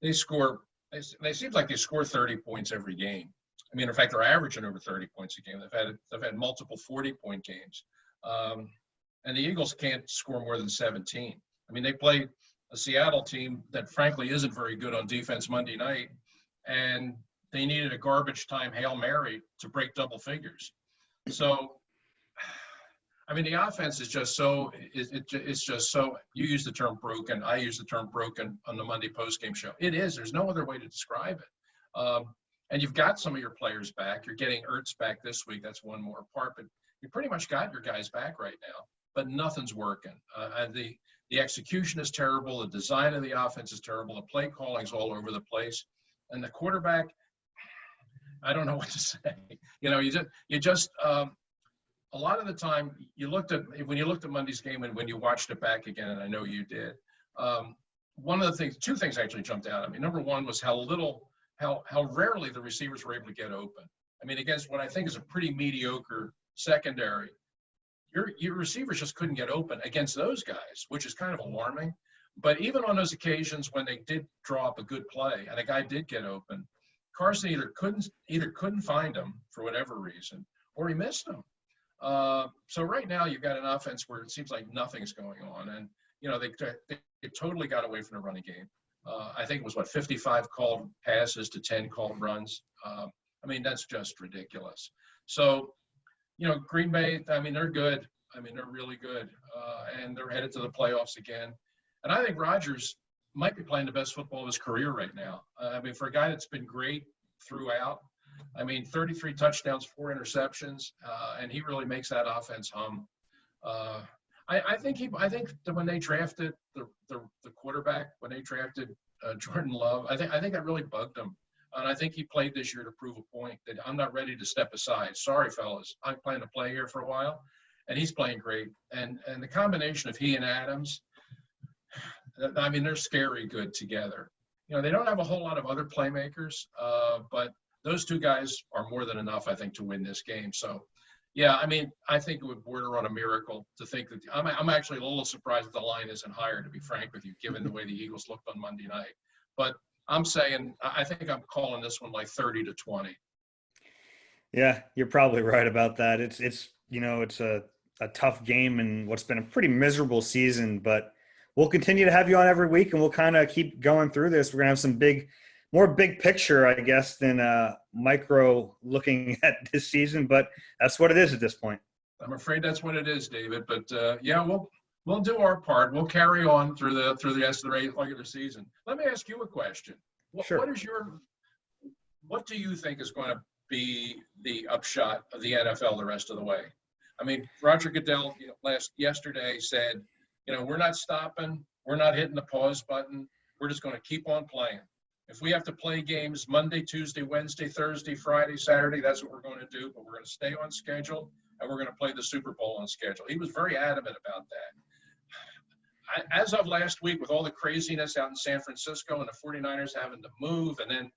S5: they score. They seem like they score 30 points every game. I mean, in fact, they're averaging over 30 points a game. They've had multiple 40-point games, and the Eagles can't score more than 17. I mean, they play a Seattle team that frankly isn't very good on defense Monday night, and they needed a garbage time Hail Mary to break double figures. So I mean, the offense is just so it's just so. You use the term broken. I use the term broken on the Monday postgame show. It is. There's no other way to describe it. And you've got some of your players back. You're getting Ertz back this week. That's one more part. But you pretty much got your guys back right now. But nothing's working. And the execution is terrible. The design of the offense is terrible. The play calling's all over the place. And the quarterback, I don't know what to say. You just a lot of the time when you looked at Monday's game and when you watched it back again, and I know you did, two things actually jumped out at me. Number one was how rarely the receivers were able to get open. I mean, against what I think is a pretty mediocre secondary, your receivers just couldn't get open against those guys, which is kind of alarming. But even on those occasions when they did draw up a good play and a guy did get open, Carson either couldn't find him for whatever reason, or he missed him. So right now you've got an offense where it seems like nothing's going on, and they totally got away from the running game. I think it was 55 called passes to 10 called runs. I mean, that's just ridiculous. So, Green Bay, I mean, they're good. I mean, they're really good, and they're headed to the playoffs again. And I think Rodgers might be playing the best football of his career right now. I mean, for a guy that's been great throughout, I mean, 33 touchdowns, 4 interceptions, and he really makes that offense hum. I think that when they drafted the quarterback, when they drafted Jordan Love, I think that really bugged him. And I think he played this year to prove a point that I'm not ready to step aside. Sorry, fellas, I'm planning to play here for a while, and he's playing great. And the combination of he and Adams, I mean, they're scary good together. They don't have a whole lot of other playmakers, but those two guys are more than enough, I think, to win this game. So, yeah, I mean, I think it would border on a miracle to think that I'm actually a little surprised that the line isn't higher, to be frank with you, given the way the Eagles looked on Monday night. But I'm saying I think I'm calling this one like 30-20.
S3: Yeah, you're probably right about that. It's a tough game and what's been a pretty miserable season, but we'll continue to have you on every week and we'll kind of keep going through this. We're going to have some more big picture, I guess, than micro looking at this season, but that's what it is at this point.
S5: I'm afraid that's what it is, David. But yeah, we'll do our part. We'll carry on through the rest of the regular season. Let me ask you a question.
S3: Sure.
S5: What do you think is going to be the upshot of the NFL the rest of the way? I mean, Roger Goodell yesterday said, we're not stopping. We're not hitting the pause button. We're just going to keep on playing. If we have to play games Monday, Tuesday, Wednesday, Thursday, Friday, Saturday, that's what we're going to do. But we're going to stay on schedule, and we're going to play the Super Bowl on schedule. He was very adamant about that. As of last week, with all the craziness out in San Francisco and the 49ers having to move and then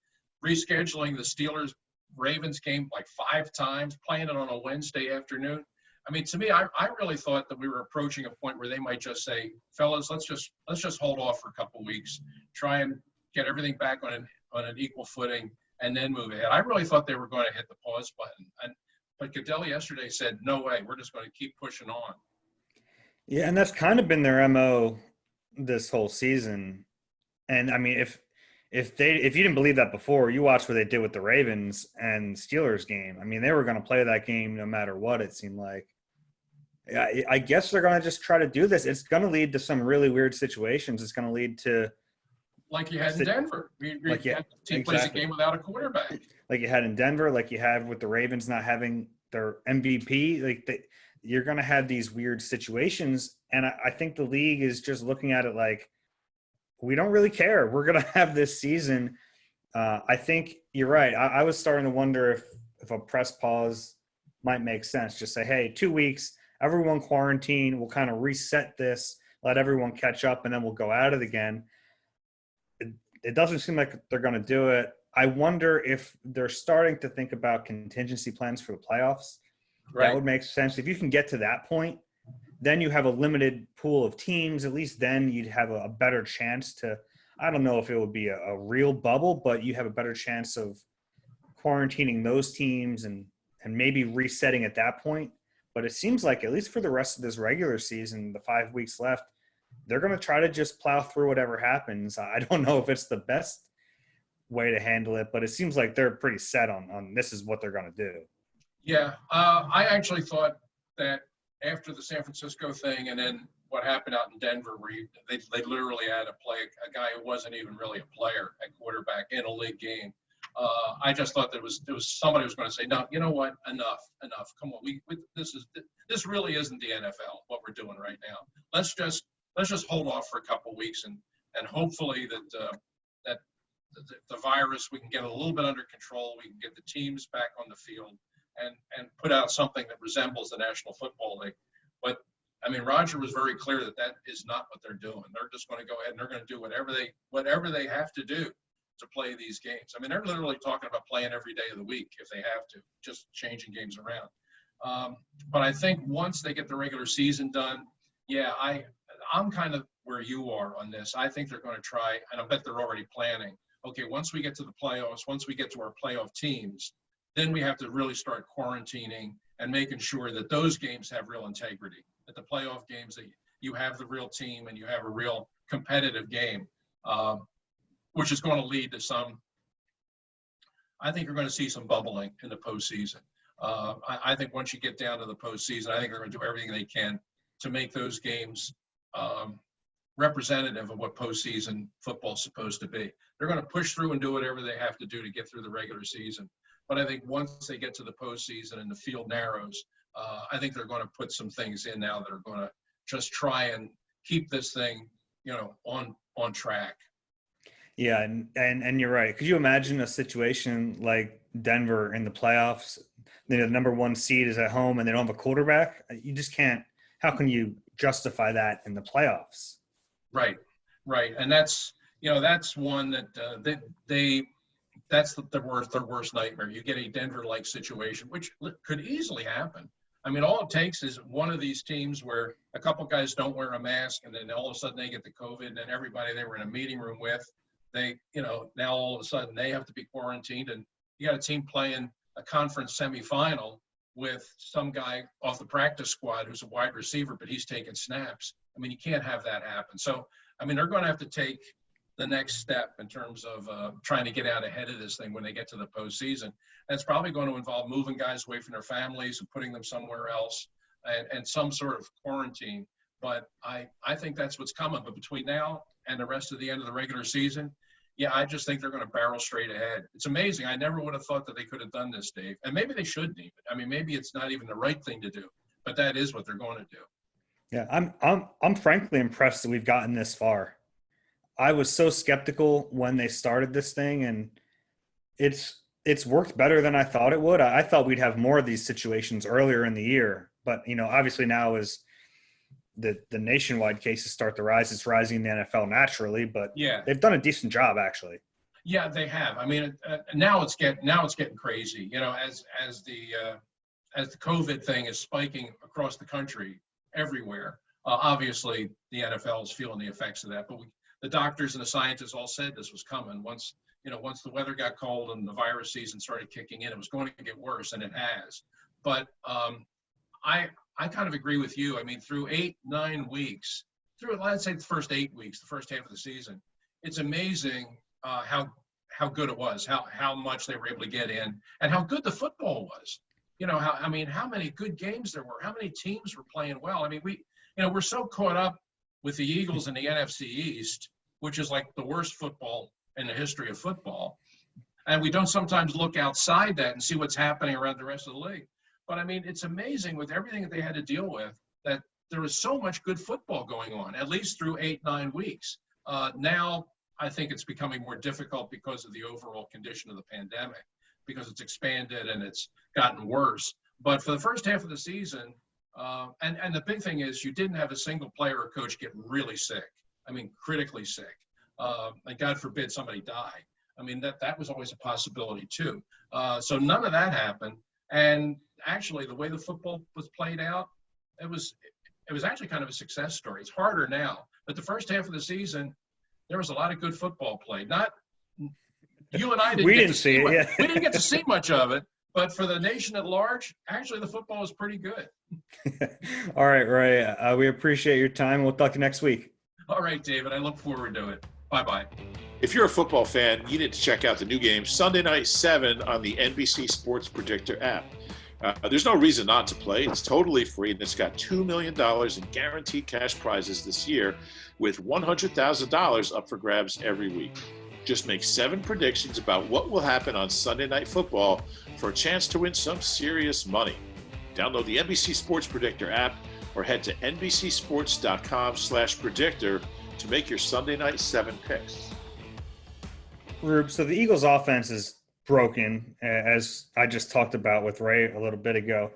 S5: rescheduling the Steelers-Ravens game like 5 times, playing it on a Wednesday afternoon, I mean, to me, I really thought that we were approaching a point where they might just say, fellas, let's just hold off for a couple of weeks, try and get everything back on an equal footing, and then move ahead. I really thought they were going to hit the pause button. But Goodell yesterday said, no way, we're just going to keep pushing on.
S3: Yeah, and that's kind of been their MO this whole season. And, I mean, if you didn't believe that before, you watched what they did with the Ravens and Steelers game. I mean, they were going to play that game no matter what, it seemed like. I guess they're going to just try to do this. It's going to lead to some really weird situations. It's going to lead to –
S5: like you had in Denver. The team plays a game without a quarterback.
S3: Like you had in Denver, like you had with the Ravens not having their MVP. You're going to have these weird situations, and I think the league is just looking at it like, we don't really care. We're going to have this season. I think you're right. I was starting to wonder if a press pause might make sense. Just say, hey, 2 weeks, everyone quarantine. We'll kind of reset this, let everyone catch up, and then we'll go at it again. It doesn't seem like they're going to do it. I wonder if they're starting to think about contingency plans for the playoffs. Right. That would make sense. If you can get to that point, then you have a limited pool of teams. At least then you'd have a better chance to – I don't know if it would be a real bubble, but you have a better chance of quarantining those teams and maybe resetting at that point. But it seems like at least for the rest of this regular season, the 5 weeks left, they're going to try to just plow through whatever happens. I don't know if it's the best way to handle it, but it seems like they're pretty set on this is what they're going to do.
S5: Yeah, I actually thought that after the San Francisco thing, and then what happened out in Denver, where they literally had to play a guy who wasn't even really a player at quarterback in a league game. I just thought there was somebody who was going to say, no, you know what, enough. Come on, this really isn't the NFL, what we're doing right now. Let's just hold off for a couple of weeks and hopefully that the virus, we can get it a little bit under control. We can get the teams back on the field and put out something that resembles the National Football League. But I mean, Roger was very clear that is not what they're doing. They're just going to go ahead and they're going to do whatever they have to do to play these games. I mean, they're literally talking about playing every day of the week if they have to, just changing games around. But I think once they get the regular season done, yeah, I'm kind of where you are on this. I think they're going to try, and I bet they're already planning. Okay, once we get to the playoffs, once we get to our playoff teams, then we have to really start quarantining and making sure that those games have real integrity, that the playoff games, that you have the real team and you have a real competitive game, which is going to lead to I think you're going to see some bubbling in the postseason. I think once you get down to the postseason, I think they're going to do everything they can to make those games representative of what postseason football is supposed to be. They're going to push through and do whatever they have to do to get through the regular season. But I think once they get to the postseason and the field narrows, I think they're going to put some things in now that are going to just try and keep this thing, on track.
S3: Yeah, and you're right. Could you imagine a situation like Denver in the playoffs? The number one seed is at home and they don't have a quarterback. You just can't. How can you justify that in the playoffs?
S5: Right. And that's one that that's their worst nightmare. You get a Denver-like situation, which could easily happen. I mean, all it takes is one of these teams where a couple guys don't wear a mask, and then all of a sudden they get the COVID, and then everybody they were in a meeting room with, now all of a sudden they have to be quarantined, and you got a team playing a conference semifinal with some guy off the practice squad who's a wide receiver, but he's taking snaps. I mean, you can't have that happen. So, I mean, they're going to have to take the next step in terms of trying to get out ahead of this thing when they get to the postseason. And it's probably going to involve moving guys away from their families and putting them somewhere else and some sort of quarantine. But I think that's what's coming. But between now and the rest of the end of the regular season, yeah, I just think they're going to barrel straight ahead. It's amazing. I never would have thought that they could have done this, Dave. And maybe they shouldn't even. I mean, maybe it's not even the right thing to do, but that is what they're going to do.
S3: Yeah, I'm frankly impressed that we've gotten this far. I was so skeptical when they started this thing, and it's worked better than I thought it would. I thought we'd have more of these situations earlier in the year, but obviously now as the nationwide cases start to rise, it's rising in the NFL naturally. But yeah, they've done a decent job actually.
S5: Yeah, they have. I mean, now it's getting crazy. As the COVID thing is spiking across the country everywhere. Obviously, the NFL is feeling the effects of that, but the doctors and the scientists all said this was coming. Once the weather got cold and the virus season started kicking in, it was going to get worse, and it has. But I kind of agree with you. I mean, through 8-9 weeks, let's say the first 8 weeks, the first half of the season, it's amazing how good it was, how much they were able to get in, and how good the football was. How many good games there were, how many teams were playing well. I mean, we're so caught up with the Eagles in the NFC East, which is like the worst football in the history of football. And we don't sometimes look outside that and see what's happening around the rest of the league. But, I mean, it's amazing with everything that they had to deal with that there was so much good football going on, at least through 8-9 weeks. Now I think it's becoming more difficult because of the overall condition of the pandemic, because it's expanded and it's gotten worse. But for the first half of the season, and the big thing is you didn't have a single player or coach get really sick. I mean, critically sick. And God forbid somebody die. I mean, that was always a possibility too. So none of that happened. And actually, the way the football was played out, it was actually kind of a success story. It's harder now, but the first half of the season, there was a lot of good football played. Not you and I didn't.
S3: We didn't see it. Yeah.
S5: We didn't get to see much of it, but for the nation at large, actually, the football was pretty good.
S3: All right, Ray. We appreciate your time. We'll talk to you next week.
S5: All right, David. I look forward to it. Bye-bye.
S4: If you're a football fan, you need to check out the new game Sunday night 7 on the NBC Sports Predictor app. There's no reason not to play. It's totally free, and it's got $2 million in guaranteed cash prizes this year, with $100,000 up for grabs every week. Just make 7 predictions about what will happen on Sunday Night Football for a chance to win some serious money. Download the NBC Sports Predictor app or head to NBCSports.com/predictor to make your Sunday night 7 picks.
S3: Rube, so the Eagles' offense is broken, as I just talked about with Ray a little bit ago.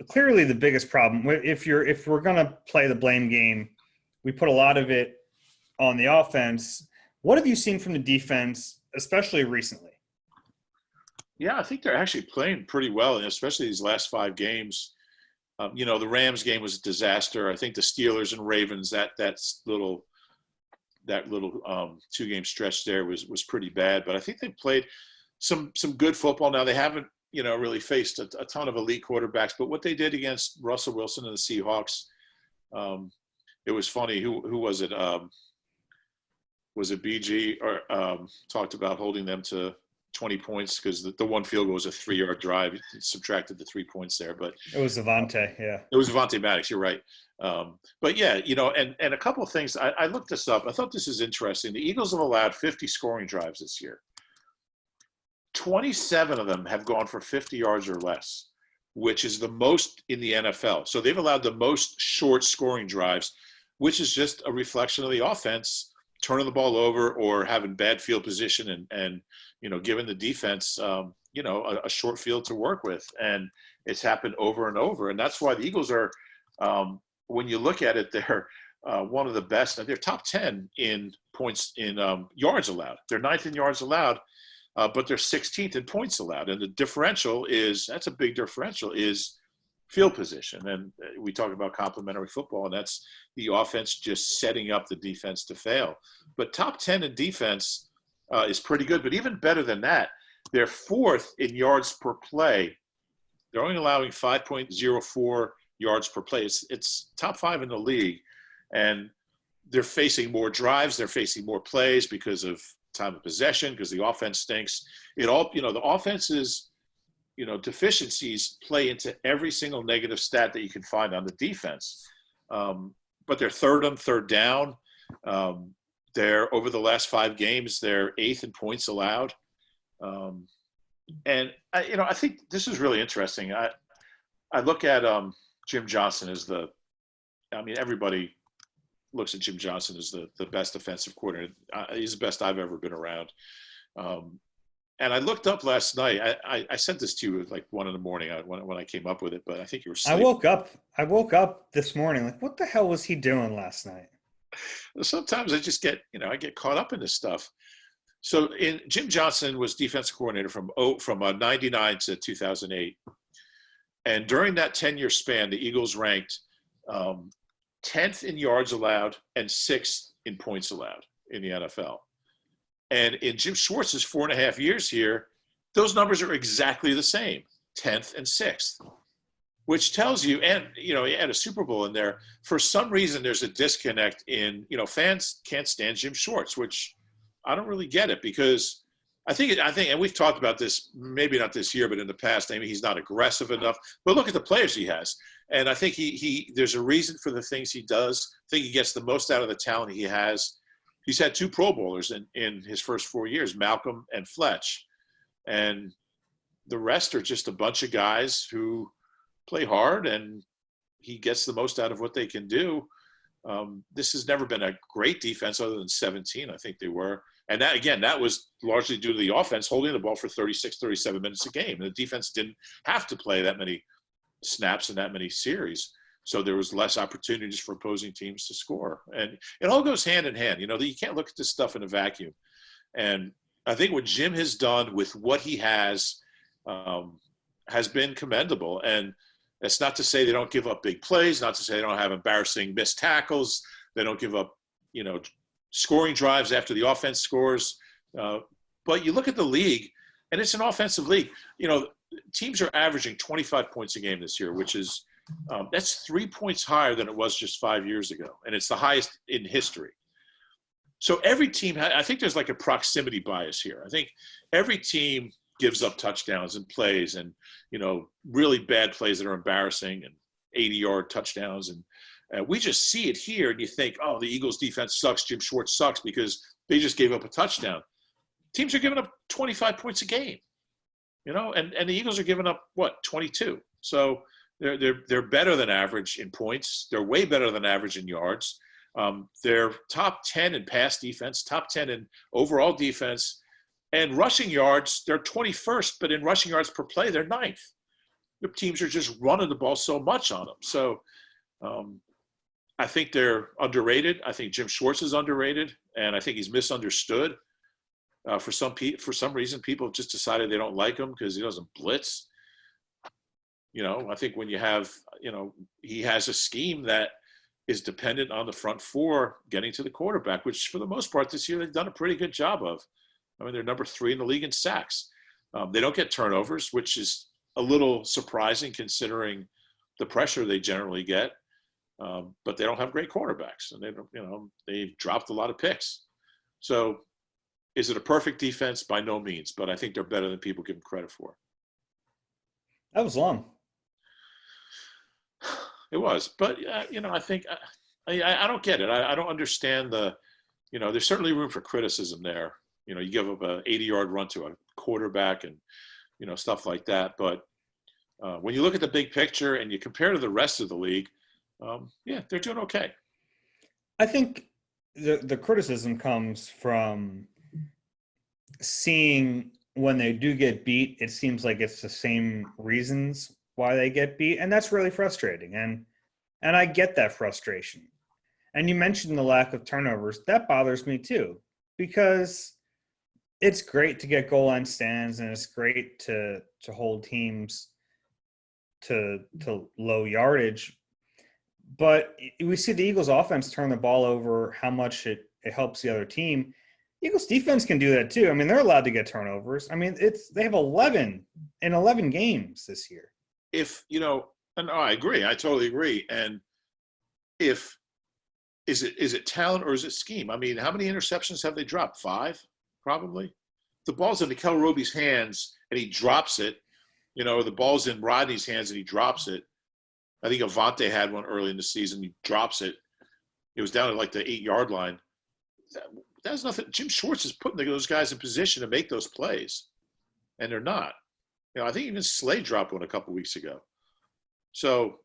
S3: Clearly, the biggest problem, if we're going to play the blame game, we put a lot of it on the offense. What have you seen from the defense, especially recently?
S4: Yeah, I think they're actually playing pretty well, and especially these last 5 games. The Rams game was a disaster. I think the Steelers and Ravens, that little 2-game stretch there was pretty bad. But I think they played some good football. Now they haven't really faced a ton of elite quarterbacks. But what they did against Russell Wilson and the Seahawks, it was funny. Who was it? Was it BG or talked about holding them to 20 points because the one field goal was a 3-yard drive. It subtracted the 3 points there, but
S3: it was Avante. Yeah,
S4: it was Avante Maddox. You're right. But yeah, and a couple of things. I looked this up. I thought this is interesting. The Eagles have allowed 50 scoring drives this year. 27 of them have gone for 50 yards or less, which is the most in the NFL. So they've allowed the most short scoring drives, which is just a reflection of the offense turning the ball over or having bad field position and giving the defense, a short field to work with. And it's happened over and over. And that's why the Eagles are, when you look at it, they're one of the best. They're top 10 in points in yards allowed. They're 9th in yards allowed, but they're 16th in points allowed. And the differential that's a big differential, is field position. And we talk about complementary football, and that's the offense just setting up the defense to fail. But top 10 in defense is pretty good. But even better than that, they're 4th in yards per play. They're only allowing 5.04 yards per play. It's top 5 in the league. And they're facing more drives. They're facing more plays because of time of possession, because the offense stinks. The offense's deficiencies play into every single negative stat that you can find on the defense. But they're 3rd on 3rd down. They're, over the last 5 games, they're 8th in points allowed. And I think this is really interesting. I look at Jim Johnson as everybody looks at Jim Johnson as the best offensive coordinator. He's the best I've ever been around. And I looked up last night. I sent this to you at like 1 a.m. when I came up with it, but I think you were sleeping.
S3: I woke up this morning like, what the hell was he doing last night?
S4: Sometimes I just get caught up in this stuff. So Jim Johnson was defensive coordinator from 99 to 2008. And during that 10-year span, the Eagles ranked 10th in yards allowed and 6th in points allowed in the NFL. And in Jim Schwartz's 4.5 years here, those numbers are exactly the same, 10th and 6th, which tells you, and, he had a Super Bowl in there. For some reason, there's a disconnect in, fans can't stand Jim Schwartz, which I don't really get it, because I think, and we've talked about this, maybe not this year, but in the past, he's not aggressive enough, but look at the players he has. And I think there's a reason for the things he does. I think he gets the most out of the talent he has. He's had 2 Pro Bowlers in his first 4 years, Malcolm and Fletch. And the rest are just a bunch of guys who play hard, and he gets the most out of what they can do. This has never been a great defense other than 17, I think they were. And that was largely due to the offense holding the ball for 36, 37 minutes a game. And the defense didn't have to play that many snaps and that many series. So there was less opportunities for opposing teams to score. And it all goes hand in hand. You can't look at this stuff in a vacuum. And I think what Jim has done with what he has been commendable. And that's not to say they don't give up big plays, not to say they don't have embarrassing missed tackles. They don't give up, scoring drives after the offense scores. But you look at the league, and it's an offensive league. Teams are averaging 25 points a game this year, which is that's 3 points higher than it was just 5 years ago. And it's the highest in history. So every team, I think there's like a proximity bias here. I think every team gives up touchdowns and plays and, really bad plays that are embarrassing and 80-yard touchdowns. And we just see it here, and you think, oh, the Eagles defense sucks, Jim Schwartz sucks because they just gave up a touchdown. Teams are giving up 25 points a game, and the Eagles are giving up, 22. So they're better than average in points. They're way better than average in yards. They're top 10 in pass defense, top 10 in overall defense. And rushing yards, they're 21st, but in rushing yards per play, they're 9th. The teams are just running the ball so much on them. So I think they're underrated. I think Jim Schwartz is underrated, and I think he's misunderstood. For some reason, people have just decided they don't like him because he doesn't blitz. I think when you have, he has a scheme that is dependent on the front four getting to the quarterback, which for the most part this year they've done a pretty good job of. I mean, they're number 3 in the league in sacks. They don't get turnovers, which is a little surprising considering the pressure they generally get. But they don't have great quarterbacks, and they've dropped a lot of picks. So is it a perfect defense? By no means, but I think they're better than people give them credit for.
S3: That was long.
S4: It was, but I think I don't get it. I don't understand there's certainly room for criticism there. You give up a 80-yard run to a quarterback and, stuff like that. But when you look at the big picture and you compare to the rest of the league, they're doing okay.
S3: I think the criticism comes from seeing when they do get beat, it seems like it's the same reasons why they get beat. And that's really frustrating. And I get that frustration. And you mentioned the lack of turnovers. That bothers me too, because it's great to get goal line stands and it's great to hold teams to low yardage. But we see the Eagles offense turn the ball over, how much it helps the other team. Eagles defense can do that too. I mean, they're allowed to get turnovers. I mean, they have 11 in 11 games this year.
S4: And I agree. I totally agree. And is it talent or is it scheme? I mean, how many interceptions have they dropped? 5, probably. The ball's in Nikel Roby's hands and he drops it. The ball's in Rodney's hands and he drops it. I think Avante had one early in the season. He drops it. It was down at like the 8-yard line. That's nothing. Jim Schwartz is putting those guys in position to make those plays, and they're not. I think even Slade dropped one a couple weeks ago. So,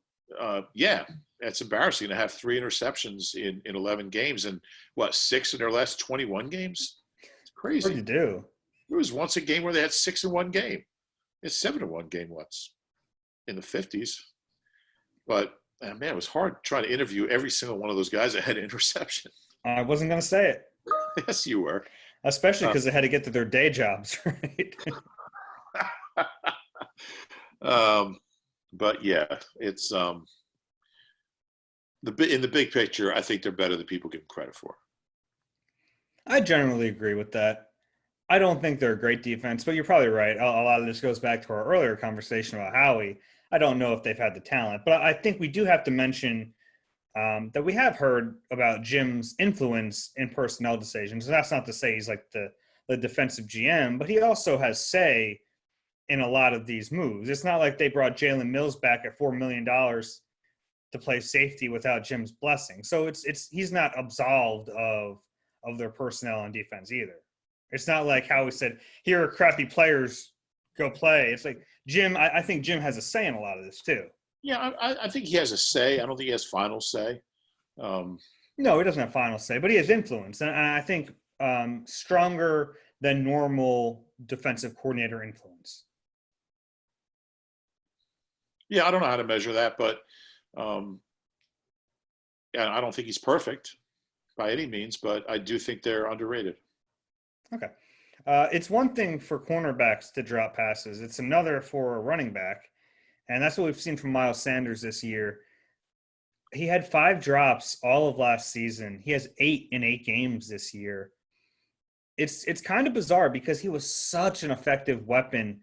S4: it's embarrassing to have 3 interceptions in 11 games and 6 in their last 21 games. It's crazy.
S3: What do you do?
S4: There was once a game where they had 6 in one game. It's 7 in one game once in the 50s. But man, it was hard trying to interview every single one of those guys that had an interception.
S3: I wasn't going to say it.
S4: Yes, you were.
S3: Especially because they had to get to their day jobs, right?
S4: But it's in the big picture, I think they're better than people give them credit for.
S3: I generally agree with that. I don't think they're a great defense, but you're probably right. A lot of this goes back to our earlier conversation about Howie. I don't know if they've had the talent, but I think we do have to mention that we have heard about Jim's influence in personnel decisions. And that's not to say he's like the defensive GM, but he also has say in a lot of these moves. It's not like they brought Jalen Mills back at $4 million to play safety without Jim's blessing. So he's not absolved of their personnel on defense either. It's not like Howie said, here are crappy players, go play. It's like Jim, I think Jim has a say in a lot of this too.
S4: Yeah, I think he has a say. I don't think he has final say.
S3: No, he doesn't have final say, but he has influence. And I think stronger than normal defensive coordinator influence.
S4: Yeah, I don't know how to measure that, but I don't think he's perfect by any means, but I do think they're underrated.
S3: Okay. It's one thing for cornerbacks to drop passes. It's another for a running back. And that's what we've seen from Miles Sanders this year. He had 5 drops all of last season. He has 8 in 8 games this year. It's kind of bizarre because he was such an effective weapon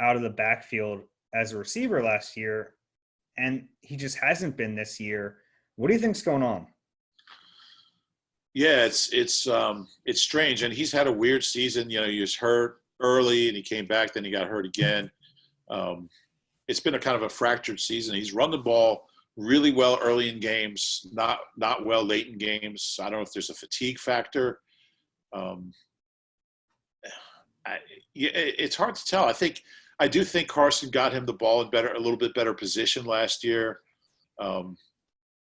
S3: out of the backfield as a receiver last year, and he just hasn't been this year. What do you think's going on?
S4: Yeah, it's strange, and he's had a weird season. He was hurt. early, and he came back. Then he got hurt again. It's been a kind of a fractured season. He's run the ball really well early in games, not well late in games. I don't know if there's a fatigue factor. It's hard to tell. I do think Carson got him the ball in a little bit better position last year.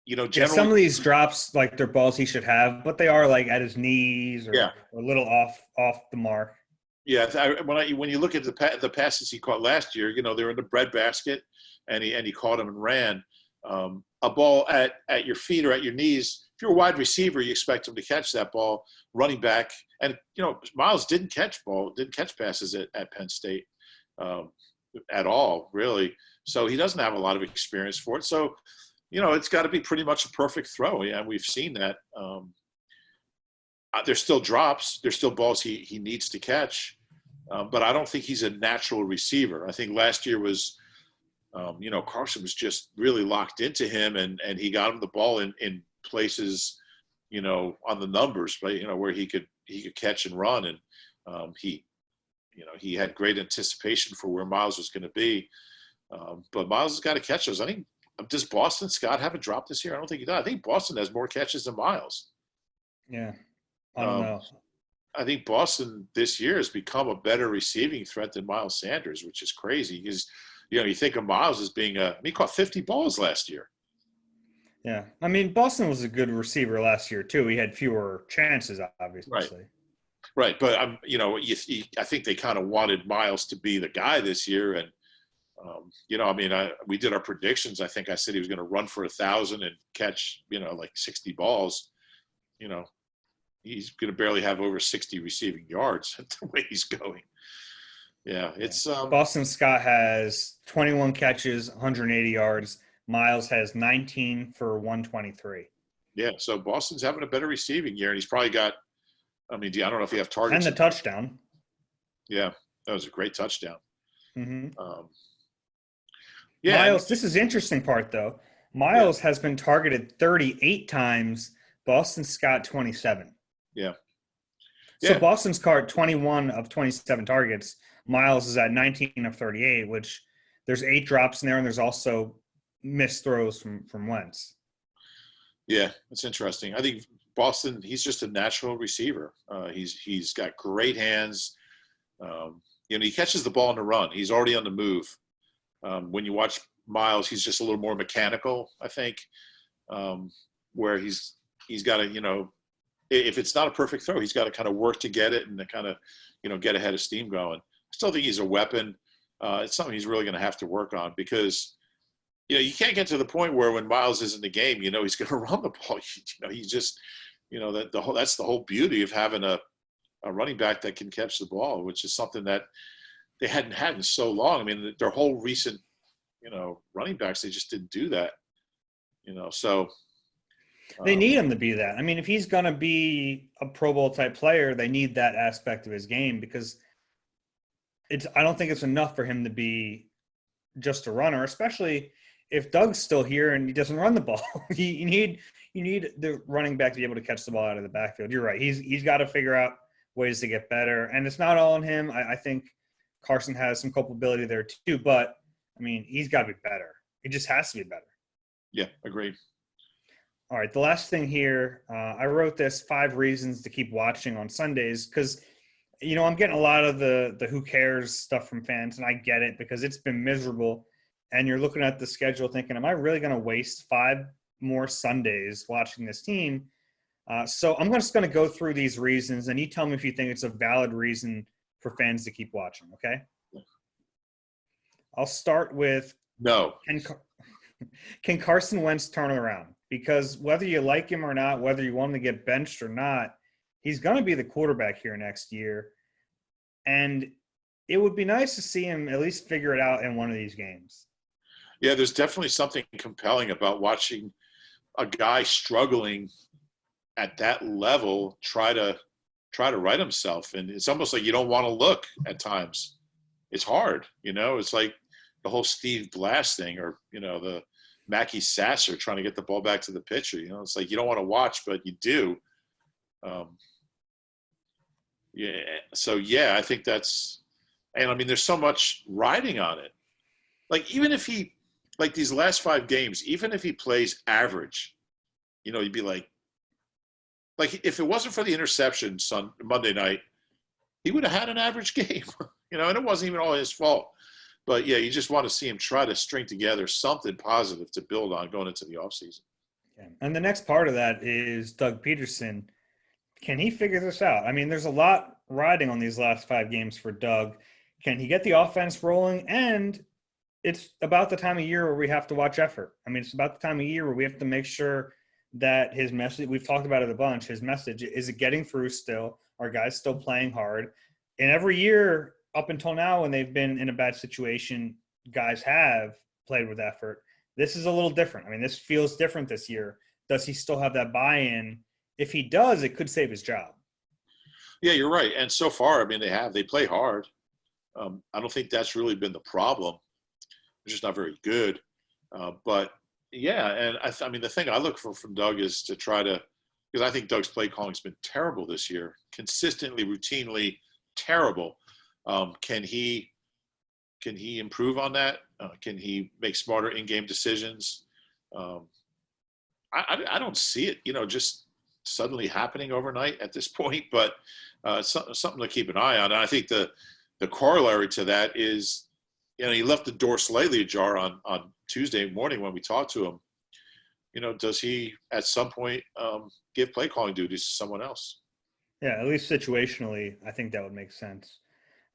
S4: Generally,
S3: some of these drops, like they're balls he should have, but they are like at his knees or a little off the mark.
S4: Yeah, when you look at the passes he caught last year, they were in the breadbasket, and he caught them and ran. A ball at your feet or at your knees, if you're a wide receiver, you expect him to catch that ball. Running back, and Miles didn't catch passes at Penn State at all, really. So he doesn't have a lot of experience for it. So, it's got to be pretty much a perfect throw. Yeah, we've seen that. There's still drops. There's still balls he needs to catch. But I don't think he's a natural receiver. I think last year was, Carson was just really locked into him, and he got him the ball in places, on the numbers, right? Where he could catch and run. And he had great anticipation for where Miles was going to be. But Miles has got to catch those. I think, does Boston Scott have a drop this year? I don't think he does. I think Boston has more catches than Miles.
S3: Yeah. I don't know.
S4: I think Boston this year has become a better receiving threat than Miles Sanders, which is crazy because, you think of Miles as being he caught 50 balls last year.
S3: Yeah. I mean, Boston was a good receiver last year too. He had fewer chances, obviously.
S4: Right. But, I think they kind of wanted Miles to be the guy this year. And, we did our predictions. I think I said he was going to run for 1,000 and catch, like 60 balls. He's going to barely have over 60 receiving yards at the way he's going. Yeah, it's
S3: Boston Scott has 21 catches, 180 yards. Miles has 19 for 123.
S4: Yeah, so Boston's having a better receiving year, and he's probably got. I don't know if you have targets.
S3: And the touchdown.
S4: Yeah, that was a great touchdown.
S3: Mm-hmm. Miles, this is the interesting part though. Miles has been targeted 38 times. Boston Scott 27.
S4: Yeah.
S3: So Boston's caught 21 of 27 targets. Miles is at 19 of 38, which there's 8 drops in there, and there's also missed throws from Wentz.
S4: Yeah, it's interesting. I think Boston, he's just a natural receiver. He's got great hands. He catches the ball on the run. He's already on the move. When you watch Miles, he's just a little more mechanical, I think, where he's got to, if it's not a perfect throw, he's got to kind of work to get it and to kind of, get ahead of steam going. I still think he's a weapon. It's something he's really going to have to work on because, you can't get to the point where when Miles is in the game, he's going to run the ball. He's just, that's the whole beauty of having a running back that can catch the ball, which is something that they hadn't had in so long. I mean, their whole recent, running backs, they just didn't do that, so.
S3: They need him to be that. I mean, if he's going to be a Pro Bowl type player, they need that aspect of his game because I don't think it's enough for him to be just a runner, especially if Doug's still here and he doesn't run the ball. you need the running back to be able to catch the ball out of the backfield. You're right. He's got to figure out ways to get better, and it's not all on him. I think Carson has some culpability there too, but I mean, he's got to be better. He just has to be better.
S4: Yeah, agreed.
S3: All right, the last thing here, I wrote this 5 reasons to keep watching on Sundays because, I'm getting a lot of the who cares stuff from fans, and I get it because it's been miserable. And you're looking at the schedule thinking, am I really going to waste 5 more Sundays watching this team? So I'm just going to go through these reasons, and you tell me if you think it's a valid reason for fans to keep watching, okay? I'll start with
S4: no.
S3: Can Carson Wentz turn it around? Because whether you like him or not, whether you want him to get benched or not, he's going to be the quarterback here next year. And it would be nice to see him at least figure it out in one of these games.
S4: Yeah, there's definitely something compelling about watching a guy struggling at that level try to right himself. And it's almost like you don't want to look at times. It's hard, It's like the whole Steve Blass thing or, the Mackie Sasser trying to get the ball back to the pitcher. It's like you don't want to watch, but you do. Yeah. So, I think that's – and, I mean, there's so much riding on it. Like, even if he – like, these last 5 games, even if he plays average, you'd be like, if it wasn't for the interception Monday night, he would have had an average game, and it wasn't even all his fault. But, you just want to see him try to string together something positive to build on going into the offseason.
S3: Yeah. And the next part of that is Doug Peterson. Can he figure this out? I mean, there's a lot riding on these last 5 games for Doug. Can he get the offense rolling? And it's about the time of year where we have to watch effort. I mean, it's about the time of year where we have to make sure that his message, we've talked about it a bunch, his message, is it getting through still? Are guys still playing hard? And every year up until now, when they've been in a bad situation, guys have played with effort. This is a little different. I mean, this feels different this year. Does he still have that buy-in? If he does, it could save his job.
S4: Yeah, you're right. And so far, I mean, they play hard. I don't think that's really been the problem. They're just not very good. But yeah, and I mean, the thing I look for from Doug is to try to, because I think Doug's play calling's been terrible this year, consistently, routinely terrible. Can he improve on that? Can he make smarter in-game decisions? I don't see it, just suddenly happening overnight at this point, but something to keep an eye on. And I think the corollary to that is, he left the door slightly ajar on Tuesday morning when we talked to him. Does he at some point give play calling duties to someone else?
S3: Yeah, at least situationally, I think that would make sense.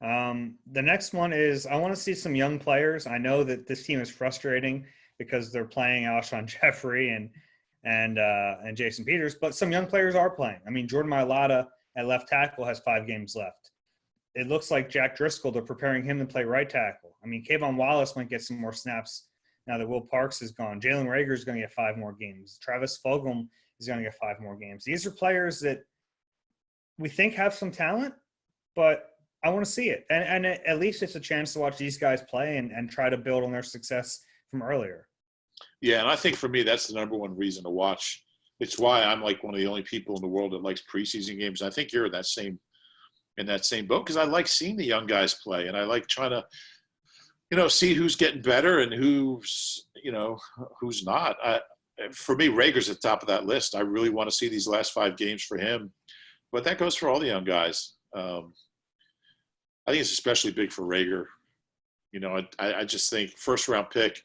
S3: The next one is I want to see some young players. I know that this team is frustrating because they're playing Alshon Jeffrey and Jason Peters, but some young players are playing. I mean, Jordan Mailata at left tackle has 5 games left. It looks like Jack Driscoll, they're preparing him to play right tackle. I mean, Kayvon Wallace might get some more snaps now that Will Parks is gone. Jalen Reagor is going to get 5 more games. Travis Fulgham is going to get 5 more games. These are players that we think have some talent, but I want to see it. And at least it's a chance to watch these guys play and try to build on their success from earlier.
S4: Yeah, and I think for me, that's the number one reason to watch. It's why I'm like one of the only people in the world that likes preseason games. I think you're in that same boat because I like seeing the young guys play, and I like trying to, see who's getting better and who's not. For me, Rager's at the top of that list. I really want to see these last 5 games for him, but that goes for all the young guys. I think it's especially big for Reagor. I just think first-round pick.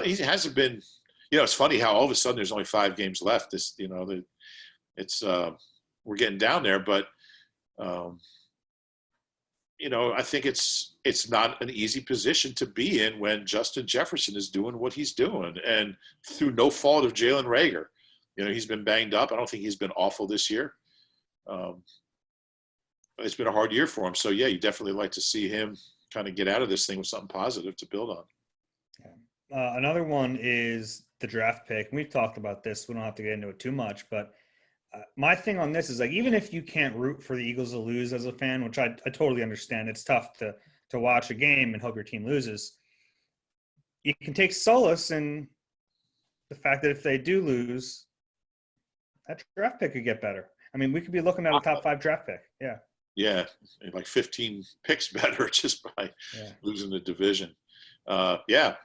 S4: He hasn't been. It's funny how all of a sudden there's only 5 games left. It's we're getting down there, but I think it's not an easy position to be in when Justin Jefferson is doing what he's doing, and through no fault of Jalen Reagor. He's been banged up. I don't think he's been awful this year. It's been a hard year for him. So, yeah, you definitely like to see him kind of get out of this thing with something positive to build on.
S3: Yeah. Another one is the draft pick. We've talked about this. We don't have to get into it too much. But my thing on this is, like, even if you can't root for the Eagles to lose as a fan, which I totally understand, it's tough to watch a game and hope your team loses. You can take solace in the fact that if they do lose, that draft pick could get better. I mean, we could be looking at a top 5 draft pick. Yeah.
S4: Yeah, like 15 picks better just by losing the division. It's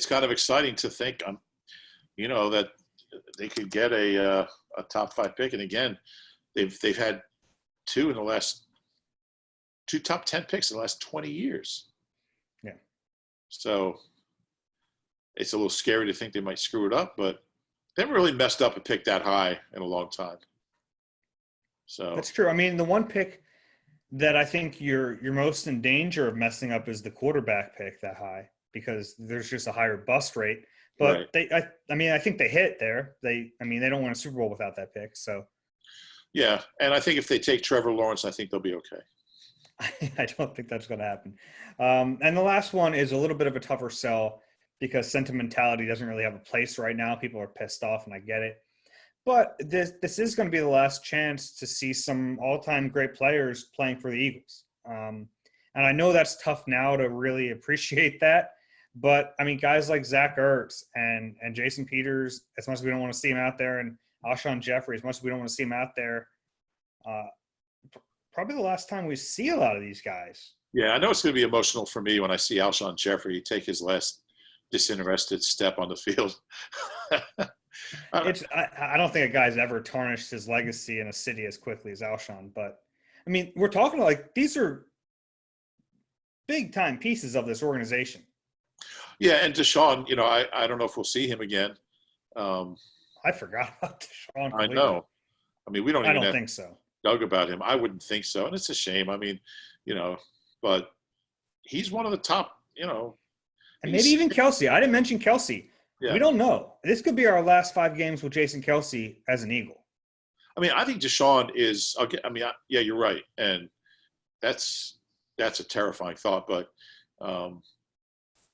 S4: kind of exciting to think, that they could get a top 5 pick. And again, they've had 2 top 10 picks in the last 20 years.
S3: Yeah.
S4: So it's a little scary to think they might screw it up, but they haven't really messed up a pick that high in a long time. So
S3: that's true. I mean, the one pick that I think you're most in danger of messing up is the quarterback pick that high, because there's just a higher bust rate. But
S4: right.
S3: I think they hit there. They don't win a Super Bowl without that pick. So
S4: yeah, and I think if they take Trevor Lawrence, I think they'll be okay.
S3: I don't think that's going to happen. And the last one is a little bit of a tougher sell because sentimentality doesn't really have a place right now. People are pissed off, and I get it. But this is going to be the last chance to see some all-time great players playing for the Eagles. And I know that's tough now to really appreciate that. But, I mean, guys like Zach Ertz and Jason Peters, as much as we don't want to see him out there, and Alshon Jeffrey, as much as we don't want to see him out there, probably the last time we see a lot of these guys.
S4: Yeah, I know it's going to be emotional for me when I see Alshon Jeffrey take his last disinterested step on the field.
S3: I don't think a guy's ever tarnished his legacy in a city as quickly as Alshon, but I mean, we're talking like these are big time pieces of this organization.
S4: Yeah, and Deshaun, I don't know if we'll see him again.
S3: I forgot about Deshaun.
S4: I know. I mean, we don't even
S3: think so.
S4: Doug about him. I wouldn't think so, and it's a shame. I mean, but he's one of the top. And
S3: maybe even Kelsey. I didn't mention Kelsey. Yeah. We don't know. This could be our last 5 games with Jason Kelsey as an Eagle.
S4: I mean, I think Deshaun is. Yeah, you're right, and that's a terrifying thought. But I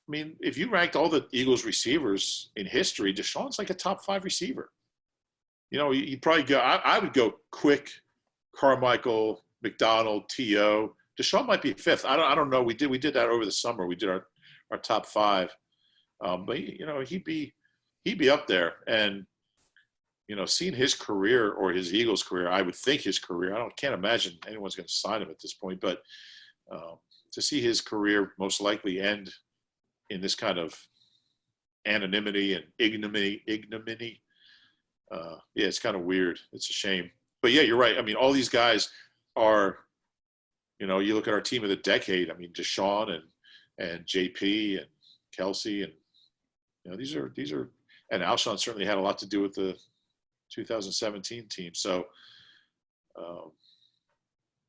S4: mean, if you ranked all the Eagles receivers in history, Deshaun's like a top 5 receiver. You'd probably go. I would go Quick, Carmichael, McDonald, T.O. Deshaun might be 5th. I don't know. We did that over the summer. We did our top 5. But he'd be up there. And seeing his career or his Eagles career, I would think his career. Can't imagine anyone's going to sign him at this point. But to see his career most likely end in this kind of anonymity and ignominy. Yeah, it's kind of weird. It's a shame. But yeah, you're right. I mean, all these guys are, you look at our team of the decade. I mean, Deshaun and JP and Kelsey and, these are, and Alshon certainly had a lot to do with the 2017 team. So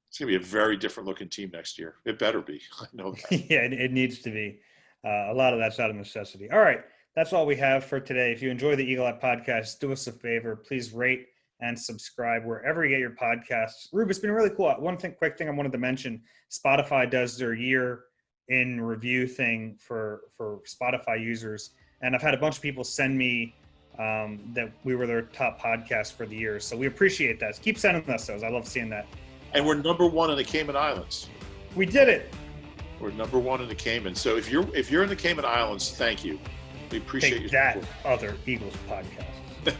S4: it's going to be a very different looking team next year. It better be. I know that.
S3: Yeah, it needs to be. A lot of that's out of necessity. All right. That's all we have for today. If you enjoy the Eagle Eye podcast, do us a favor. Please rate and subscribe wherever you get your podcasts. Rube, it's been really cool. One quick thing I wanted to mention, Spotify does their year in review thing for Spotify users. And I've had a bunch of people send me that we were their top podcast for the year. So we appreciate that. Keep sending us those. I love seeing that.
S4: And we're number 1 in the Cayman Islands.
S3: We did it.
S4: We're number 1 in the Cayman. So if you're in the Cayman Islands, thank you. We appreciate you.
S3: That other Eagles podcast.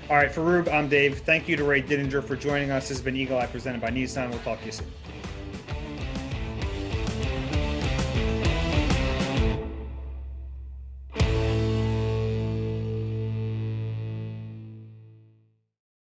S3: All right, for Rube, I'm Dave. Thank you to Ray Didinger for joining us. This has been Eagle Eye presented by Nissan. We'll talk to you soon.